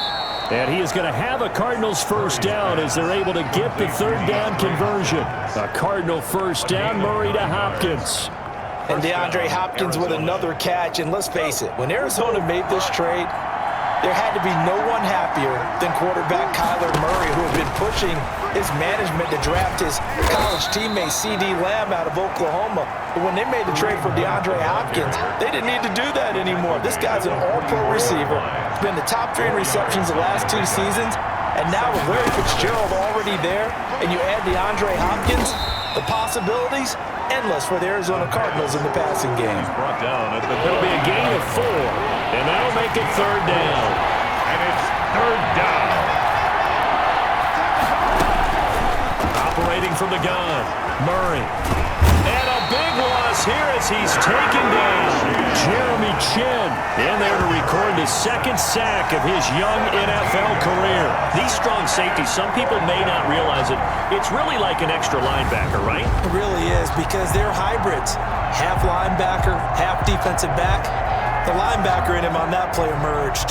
And he is going to have a Cardinals first down as they're able to get the third down conversion. A Cardinal first down, Murray to Hopkins. And DeAndre Hopkins with another catch. And let's face it, when Arizona made this trade, there had to be no one happier than quarterback Kyler Murray, who had been pushing his management to draft his college teammate C.D. Lamb out of Oklahoma. But when they made the trade for DeAndre Hopkins, they didn't need to do that anymore. This guy's an all-pro receiver. He's been the top 3 in receptions the last 2 seasons. And now with Larry Fitzgerald already there, and you add DeAndre Hopkins, the possibilities endless for the Arizona Cardinals in the passing game. It'll be a gain of 4, and that'll make it third down. And it's third down. Operating from the gun, Murray. And a big loss here as he's taken down. Jeremy Chin in there to record the second sack of his young NFL career. These strong safeties, some people may not realize it. It's really like an extra linebacker, right? It really is, because they're hybrids. Half linebacker, half defensive back. The linebacker in him on that play emerged.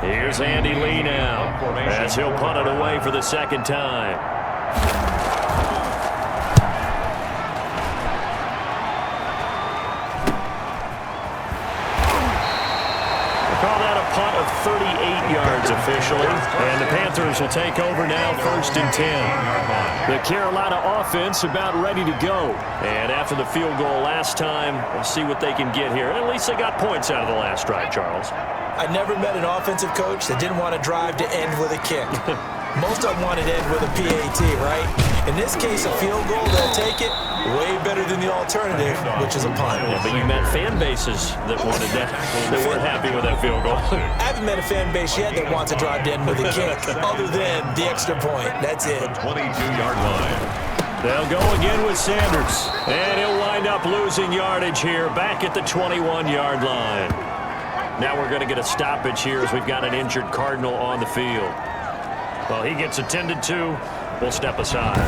Here's Andy Lee now as he'll punt it away for the second time. Call that a punt of 38 yards officially. And the Panthers will take over now, 1st and 10. The Carolina offense about ready to go. And after the field goal last time, we'll see what they can get here. And at least they got points out of the last drive, Charles. I never met an offensive coach that didn't want to drive to end with a kick. Most of them wanted to end with a PAT, right? In this case, a field goal, they'll take it. Way better than the alternative, which is a punt. Yeah, but you met fan bases that wanted that, that weren't happy with that field goal. I haven't met a fan base yet that wants to drive to end with a kick, other than the extra point. That's it. 22-yard line. They'll go again with Sanders. And he'll wind up losing yardage here back at the 21-yard line. Now we're going to get a stoppage here as we've got an injured Cardinal on the field. Well, he gets attended to. We'll step aside.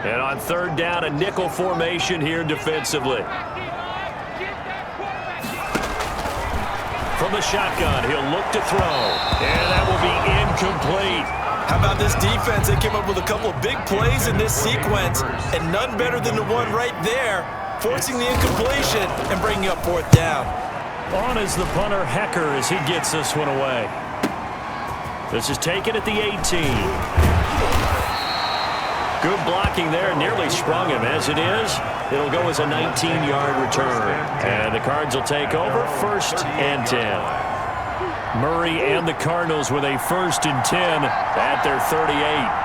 And on third down, a nickel formation here defensively. From the shotgun, he'll look to throw. And that will be incomplete. How about this defense? They came up with a couple of big plays in this sequence, and none better than the one right there, forcing the incompletion and bringing up 4th down. On is the punter, Hecker, as he gets this one away. This is taken at the 18. Good blocking there, nearly sprung him. As it is, it'll go as a 19-yard return. And the Cards will take over, 1st and 10. Murray and the Cardinals with a 1st and 10 at their 38.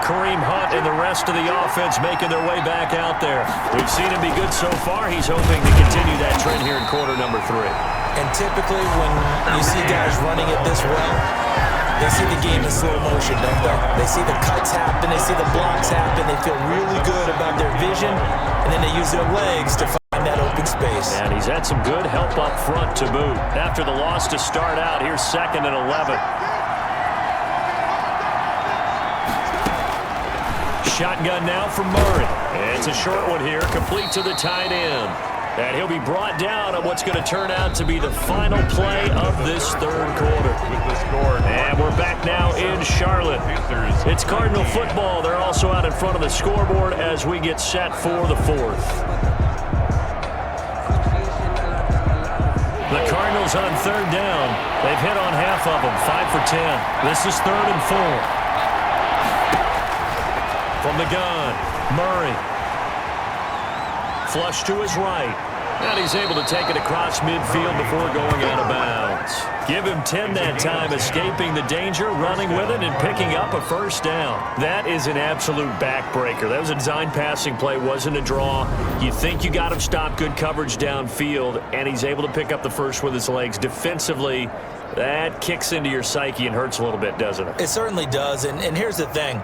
Kareem Hunt and the rest of the offense making their way back out there. We've seen him be good so far. He's hoping to continue that trend here in quarter number 3. And typically when you see guys running it this well, they see the game in slow motion, don't they? They see the cuts happen, they see the blocks happen, they feel really good about their vision, and then they use their legs to find that open space. And he's had some good help up front to boot. After the loss to start out, here's 2nd and 11. Shotgun now from Murray. It's a short one here, complete to the tight end. And he'll be brought down on what's going to turn out to be the final play of this third quarter. And we're back now in Charlotte. It's Cardinal football. They're also out in front of the scoreboard as we get set for the 4th. The Cardinals on third down. They've hit on half of them, 5 for 10. This is 3rd and 4. From the gun, Murray. Flush to his right. And he's able to take it across midfield before going out of bounds. Give him 10 that time, escaping the danger, running with it, and picking up a first down. That is an absolute backbreaker. That was a design passing play, wasn't a draw. You think you got him stopped, good coverage downfield, and he's able to pick up the first with his legs. Defensively, that kicks into your psyche and hurts a little bit, doesn't it? It certainly does, and here's the thing.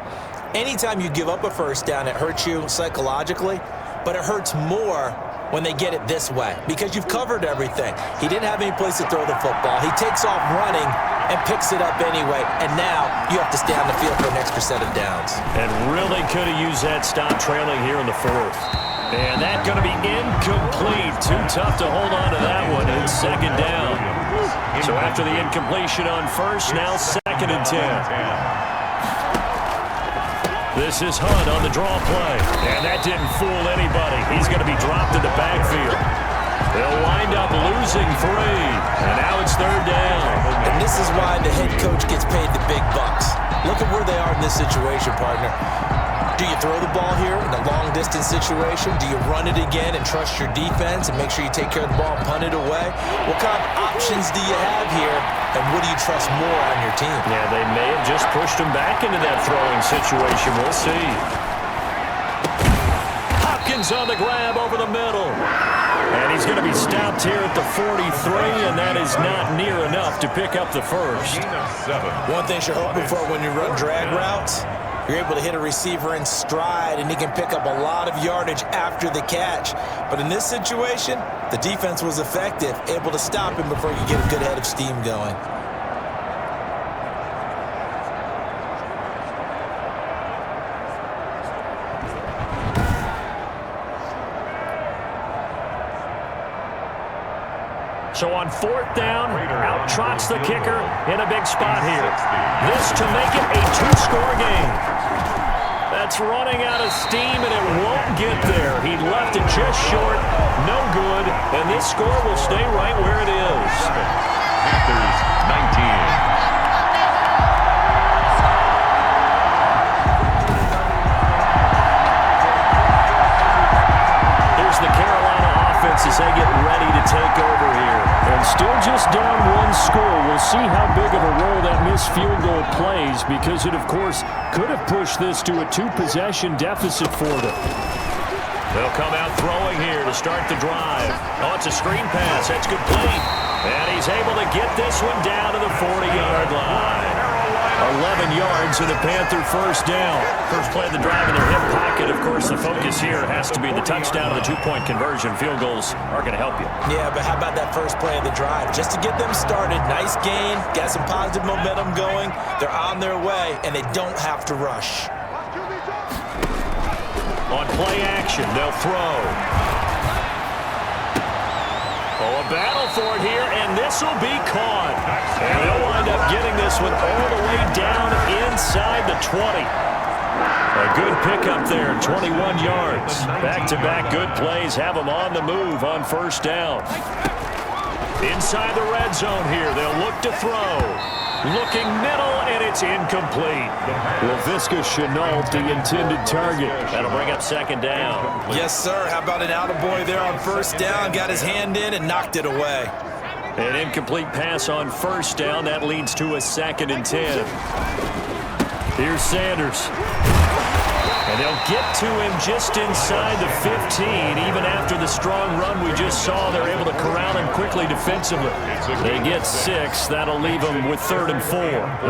Anytime you give up a first down, it hurts you psychologically, but it hurts more when they get it this way, because you've covered everything. He didn't have any place to throw the football. He takes off running and picks it up anyway, and now you have to stay on the field for an extra set of downs. And really could have used that stop trailing here in the fourth. And that's going to be incomplete. Too tough to hold on to that one. It's second down. So after the incompletion on first, now 2nd and 10. This is Hunt on the draw play. And that didn't fool anybody. He's going to be dropped in the backfield. They'll wind up losing 3. And now it's 3rd down. And this is why the head coach gets paid the big bucks. Look at where they are in this situation, partner. Do you throw the ball here in a long-distance situation? Do you run it again and trust your defense and make sure you take care of the ball and punt it away? What kind of options do you have here, and what do you trust more on your team? Yeah, they may have just pushed him back into that throwing situation. We'll see. Hopkins on the grab over the middle. And he's going to be stopped here at the 43, and that is not near enough to pick up the first. One thing you're hoping for when you run drag routes, you're able to hit a receiver in stride, and he can pick up a lot of yardage after the catch. But in this situation, the defense was effective, able to stop him before you get a good head of steam going. So on 4th down, out trots the kicker in a big spot here. This to make it a 2-score game. That's running out of steam, and it won't get there. He left it just short, no good, and this score will stay right where it is. Panthers 19. As they get ready to take over here. And still just down 1 score. We'll see how big of a role that missed field goal plays, because it, of course, could have pushed this to a 2-possession deficit for them. They'll come out throwing here to start the drive. Oh, it's a screen pass. That's complete. And he's able to get this one down to the 40-yard line. 11 yards and a Panther first down. First play of the drive in their hip pocket. Of course, the focus here has to be the touchdown of the 2-point conversion. Field goals are going to help you. Yeah, but how about that first play of the drive? Just to get them started. Nice gain. Got some positive momentum going. They're on their way, and they don't have to rush. On play action, they'll throw. Oh, a battle for it here, and this will be caught. And they'll wind up getting this one all the way down inside the 20. A good pickup there, 21 yards. Back-to-back good plays have them on the move on first down. Inside the red zone here, they'll look to throw. Looking middle, and it's incomplete. Laviska Shenault, the intended target. That'll bring up 2nd down. Yes, sir. How about an attaboy there on first down? Got his hand in and knocked it away. An incomplete pass on first down. That leads to a 2nd and 10. Here's Sanders. And they'll get to him just inside the 15. Even after the strong run we just saw, they're able to corral him quickly defensively. They get 6. That'll leave them with 3rd and 4.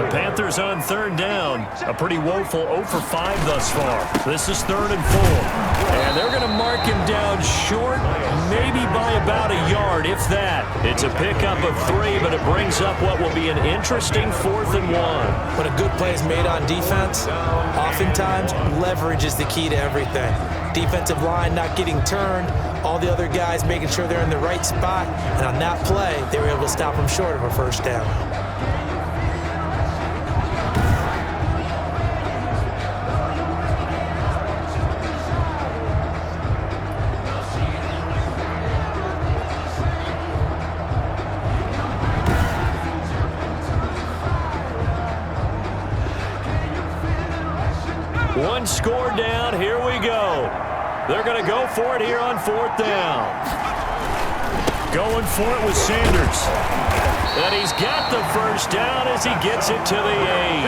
The Panthers on 3rd down. A pretty woeful 0 for 5 thus far. This is 3rd and 4. And they're going to mark him down short, maybe by about a yard, if that. It's a pickup of 3, but it brings up what will be an interesting 4th and 1. When a good play is made on defense, oftentimes leverage is the key to everything. Defensive line not getting turned, all the other guys making sure they're in the right spot, and on that play, they were able to stop them short of a first down. One score down. Here we go. They're going to go for it here on 4th down. Going for it with Sanders. And he's got the first down as he gets it to the 8.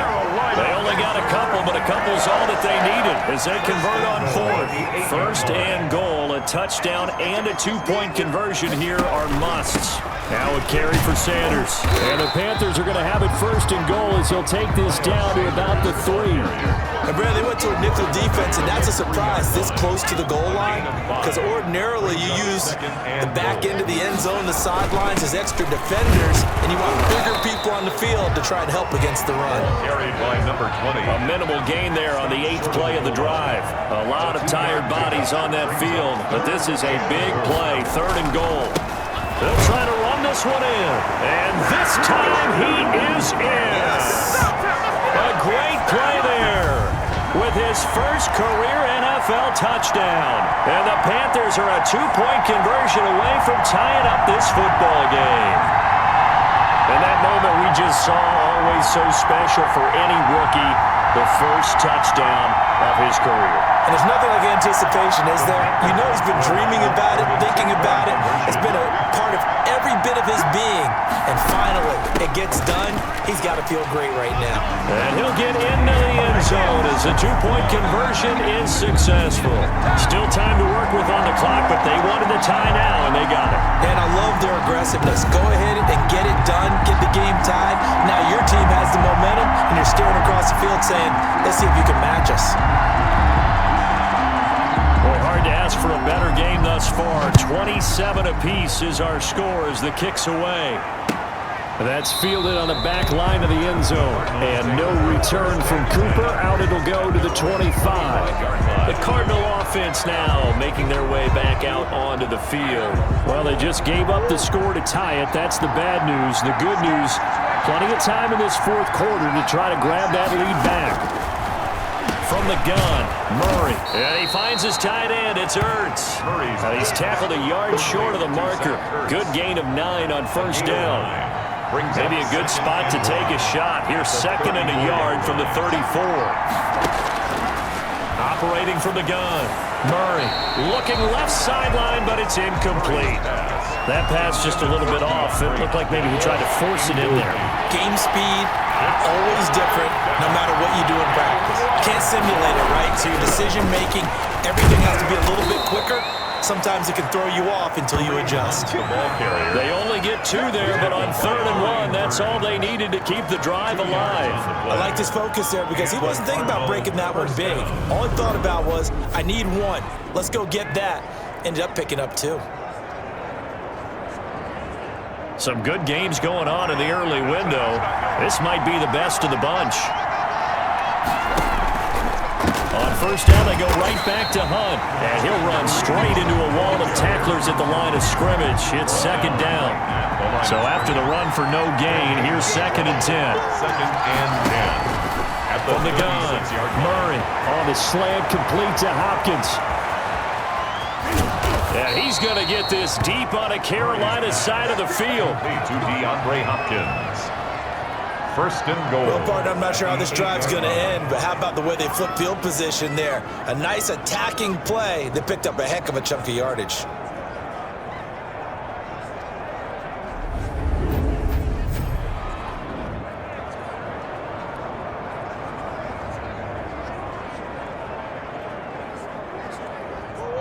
They only got a couple, but a couple's all that they needed as they convert on 4th. First and goal, a touchdown and a 2-point conversion here are musts. Now a carry for Sanders. And the Panthers are going to have it first and goal as he'll take this down to about the 3. And Brad, they went to a nickel defense, and that's a surprise this close to the goal line, because ordinarily you use the back end of the end zone, the sidelines as extra defenders, and you want bigger people on the field to try and help against the run. Carried by number 20. A minimal gain there on the 8th play of the drive. A lot of tired bodies on that field, but this is a big play, 3rd and goal. They'll try to run this one in, and this time he is in. A great play there with his first career NFL touchdown. And the Panthers are a 2-point conversion away from tying up this football game. And that moment we just saw, always so special for any rookie, the first touchdown of his career. And there's nothing like anticipation, is there? You know he's been dreaming about it, thinking about it. It's been a part of every bit of his being. And finally, it gets done. He's got to feel great right now. And he'll get into the end zone as the 2-point conversion is successful. Still time to work with on the clock, but they wanted the tie now, and they got it. And I love their aggressiveness. Go ahead and get it done, get the game tied. Now your team has the momentum, and you're staring across the field saying, let's see if you can match us. Well, hard to ask for a better game thus far. 27 apiece is our score as the kick's away. That's fielded on the back line of the end zone. And no return from Cooper. Out it'll go to the 25. The Cardinal offense now making their way back out onto the field. Well, they just gave up the score to tie it. That's the bad news. The good news, plenty of time in this 4th quarter to try to grab that lead back. From the gun, Murray. And he finds his tight end. It's Ertz. And he's tackled a yard short of the marker. Good gain of 9 on first down. Maybe a good spot to take a shot. Here's 2nd and a yard from the 34. Operating from the gun, Murray looking left sideline, but it's incomplete. That pass just a little bit off. It looked like maybe he tried to force it in there. Game speed, always different, no matter what you do in practice. You can't simulate it, right? So your decision-making, everything has to be a little bit quicker. Sometimes it can throw you off until you adjust. They only get 2 there, but on 3rd and 1, that's all they needed to keep the drive alive. I liked his focus there because he wasn't thinking about breaking that one big. All he thought about was, I need 1. Let's go get that. Ended up picking up 2. Some good games going on in the early window. This might be the best of the bunch. On first down, they go right back to Hunt. And he'll run straight into a wall of tacklers at the line of scrimmage. It's 2nd down. So after the run for no gain, here's 2nd and 10. 2nd and 10. From the gun, Murray on the slant, complete to Hopkins. And he's going to get this deep on a Carolina side of the field. To DeAndre Hopkins. 1st and goal. Well, partner, I'm not sure how this drive's going to end, but how about the way they flip field position there? A nice attacking play that picked up a heck of a chunk of yardage.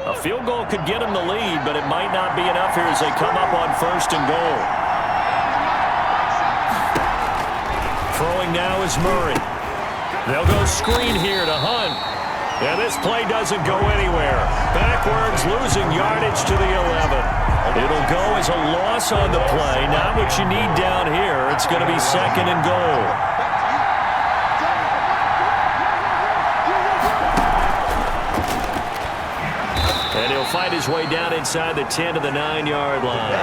A field goal could get them the lead, but it might not be enough here as they come up on 1st and goal. Throwing now is Murray. They'll go screen here to Hunt. And this play doesn't go anywhere. Backwards, losing yardage to the 11. It'll go as a loss on the play. Not what you need down here. It's going to be 2nd and goal. And he'll fight his way down inside the 10 to the 9-yard line.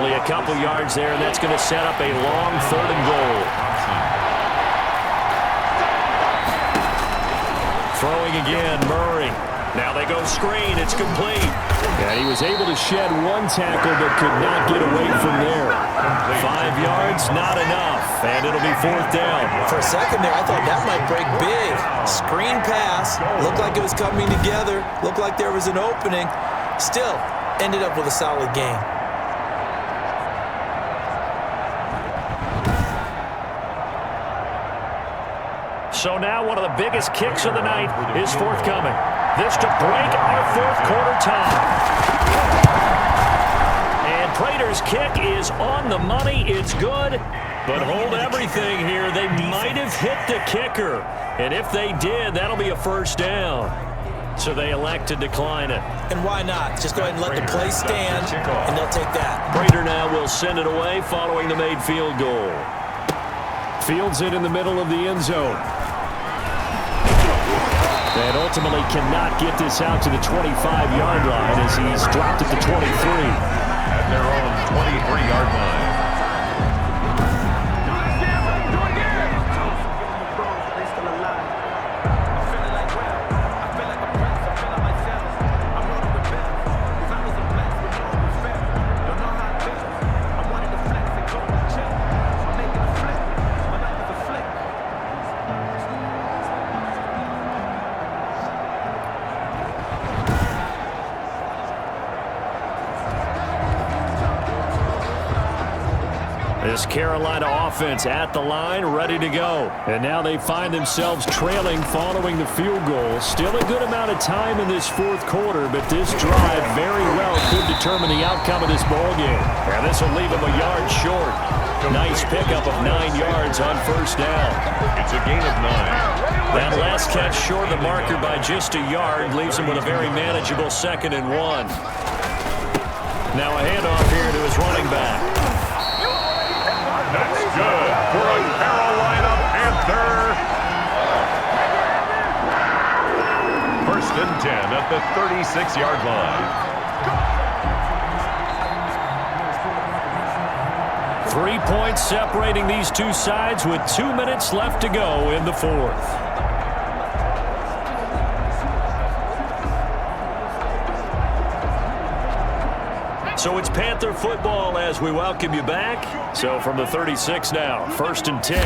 Only a couple yards there, and that's going to set up a long 3rd and goal. Throwing again, Murray. Now they go screen. It's complete. And he was able to shed 1 tackle but could not get away from there. 5 yards, not enough. And it'll be 4th down. For a second there, I thought that might break big. Screen pass. Looked like it was coming together. Looked like there was an opening. Still, ended up with a solid game. So now one of the biggest kicks of the night is forthcoming. This to break our fourth quarter tie. And Prater's kick is on the money. It's good. But hold everything here. They might have hit the kicker. And if they did, that'll be a first down. So they elect to decline it. And why not? Just go ahead and let the play stand, and they'll take that. Prater now will send it away following the made field goal. Fields it in the middle of the end zone. And ultimately cannot get this out to the 25-yard line as he's dropped at the 23. At their own 23-yard line. This Carolina offense at the line, ready to go. And now they find themselves trailing following the field goal. Still a good amount of time in this fourth quarter, but this drive very well could determine the outcome of this ballgame. And this will leave them a yard short. Nice pickup of 9 yards on first down. It's a gain of 9. That last catch short of the marker by just a yard leaves them with a very manageable 2nd and 1. Now a handoff here to his running back. That's good for a Carolina Panther. 1st and 10 at the 36-yard line. 3 points separating these two sides with 2 minutes left to go in the fourth. So it's Panther football as we welcome you back. So from the 36 now, 1st and 10.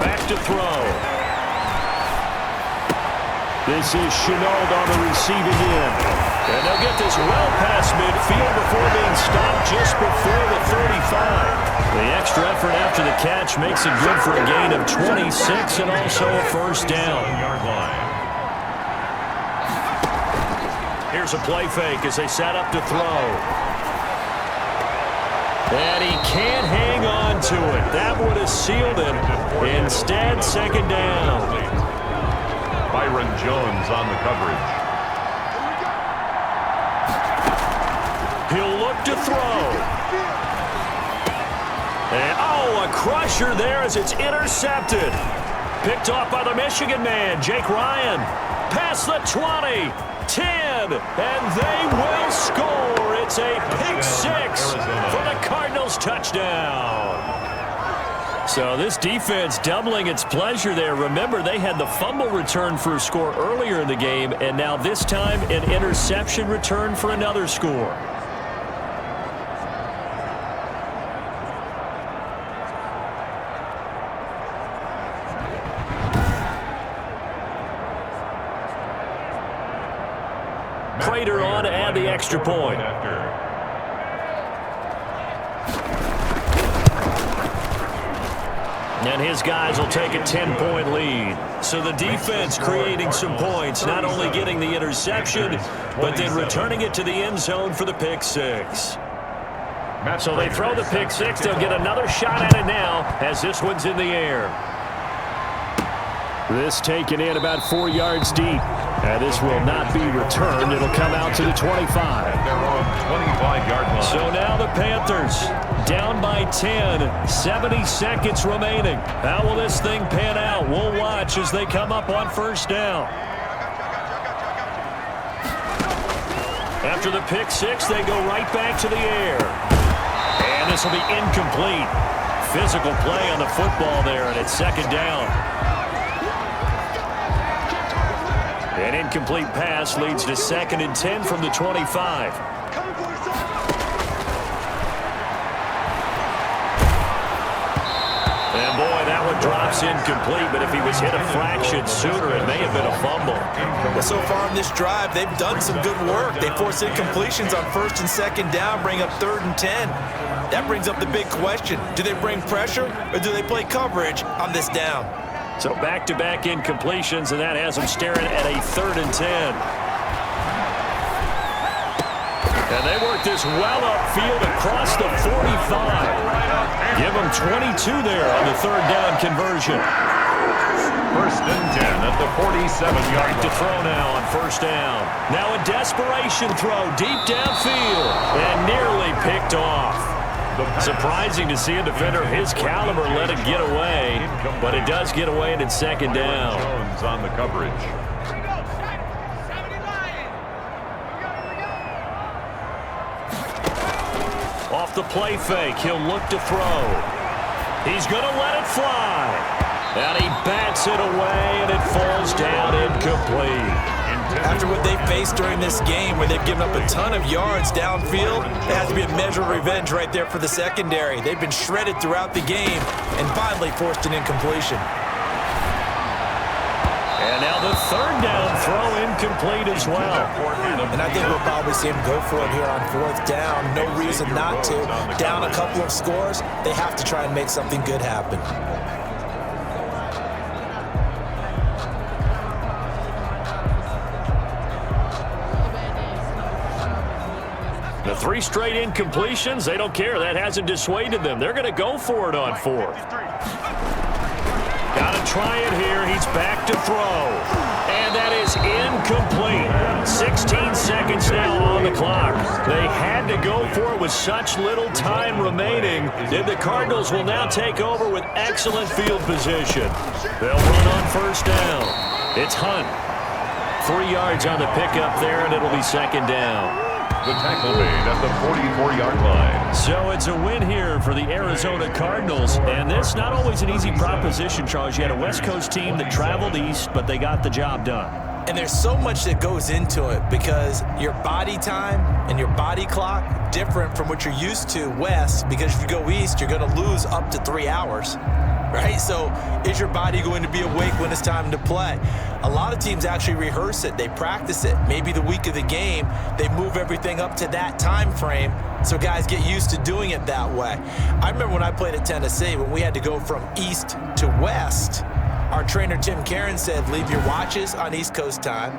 Back to throw. This is Chenault on the receiving end. And they'll get this well past midfield before being stopped just before the 35. The extra effort after the catch makes it good for a gain of 26 and also a first down. Here's a play fake as they set up to throw. And he can't hang on to it. That would have sealed it. Instead, 2nd down. Byron Jones on the coverage. He'll look to throw. And, a crusher there as it's intercepted. Picked off by the Michigan man, Jake Ryan. Past the 20. 10, and they will score. It's a pick 6 for the Cardinals touchdown. So this defense doubling its pleasure there. Remember, they had the fumble return for a score earlier in the game, and now this time an interception return for another score. Prater on to add the extra point. And his guys will take a 10-point lead. So the defense creating some points, not only getting the interception, but then returning it to the end zone for the pick 6. So they throw the pick 6. They'll get another shot at it now as this one's in the air. This taken in about 4 yards deep. And this will not be returned. It'll come out to the 25. At their own 25-yard line. So now the Panthers down by 10. 70 seconds remaining. How will this thing pan out? We'll watch as they come up on first down. After the pick 6, they go right back to the air. And this will be incomplete. Physical play on the football there, and it's 2nd down. An incomplete pass leads to 2nd and 10 from the 25. And boy, that one drops incomplete, but if he was hit a fraction sooner, it may have been a fumble. Well, so far in this drive, they've done some good work. They force incompletions on 1st and 2nd down, bring up 3rd and 10. That brings up the big question. Do they bring pressure or do they play coverage on this down? So back-to-back incompletions, and that has them staring at a 3rd and 10. And they work this well upfield across the 45. Give them 22 there on the 3rd down conversion. 1st and 10 at the 47-yard line. To throw now on 1st down. Now a desperation throw deep downfield and nearly picked off. Surprising to see a defender of his caliber let it get away, but it does get away and it's 2nd down. Jones on the coverage. Off the play fake, he'll look to throw. He's going to let it fly. And he bats it away, and it falls down incomplete. After what they faced during this game, where they've given up a ton of yards downfield, there has to be a measure of revenge right there for the secondary. They've been shredded throughout the game and finally forced an incompletion. And now the 3rd down throw incomplete as well. And I think we'll probably see him go for it here on 4th down. No reason not to. Down a couple of scores, they have to try and make something good happen. The 3 straight incompletions, they don't care. That hasn't dissuaded them. They're going to go for it on 4th. Got to try it here. He's back to throw. And that is incomplete. 16 seconds now on the clock. They had to go for it with such little time remaining. And the Cardinals will now take over with excellent field position. They'll run on 1st down. It's Hunt. 3 yards on the pickup there, and it'll be 2nd down. The tackle made at the 44-yard line. So it's a win here for the Arizona Cardinals. And this not always an easy proposition, Charles. You had a West Coast team that traveled east, but they got the job done. And there's so much that goes into it because your body time and your body clock different from what you're used to west, because if you go east, you're going to lose up to 3 hours. Right? So is your body going to be awake when it's time to play? A lot of teams actually rehearse it. They practice it. Maybe the week of the game, they move everything up to that time frame so guys get used to doing it that way. I remember when I played at Tennessee, when we had to go from east to west, our trainer, Tim Karen, said, leave your watches on East Coast time.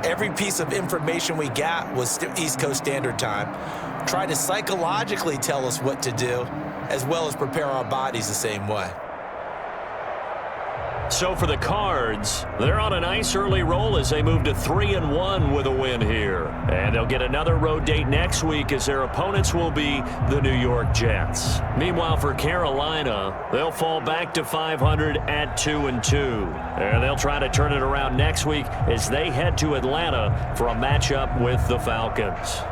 Every piece of information we got was East Coast Standard Time. Try to psychologically tell us what to do, as well as prepare our bodies the same way. So for the Cards, they're on a nice early roll as they move to 3-1 with a win here. And they'll get another road date next week as their opponents will be the New York Jets. Meanwhile, for Carolina, they'll fall back to 500 at 2-2. And they'll try to turn it around next week as they head to Atlanta for a matchup with the Falcons.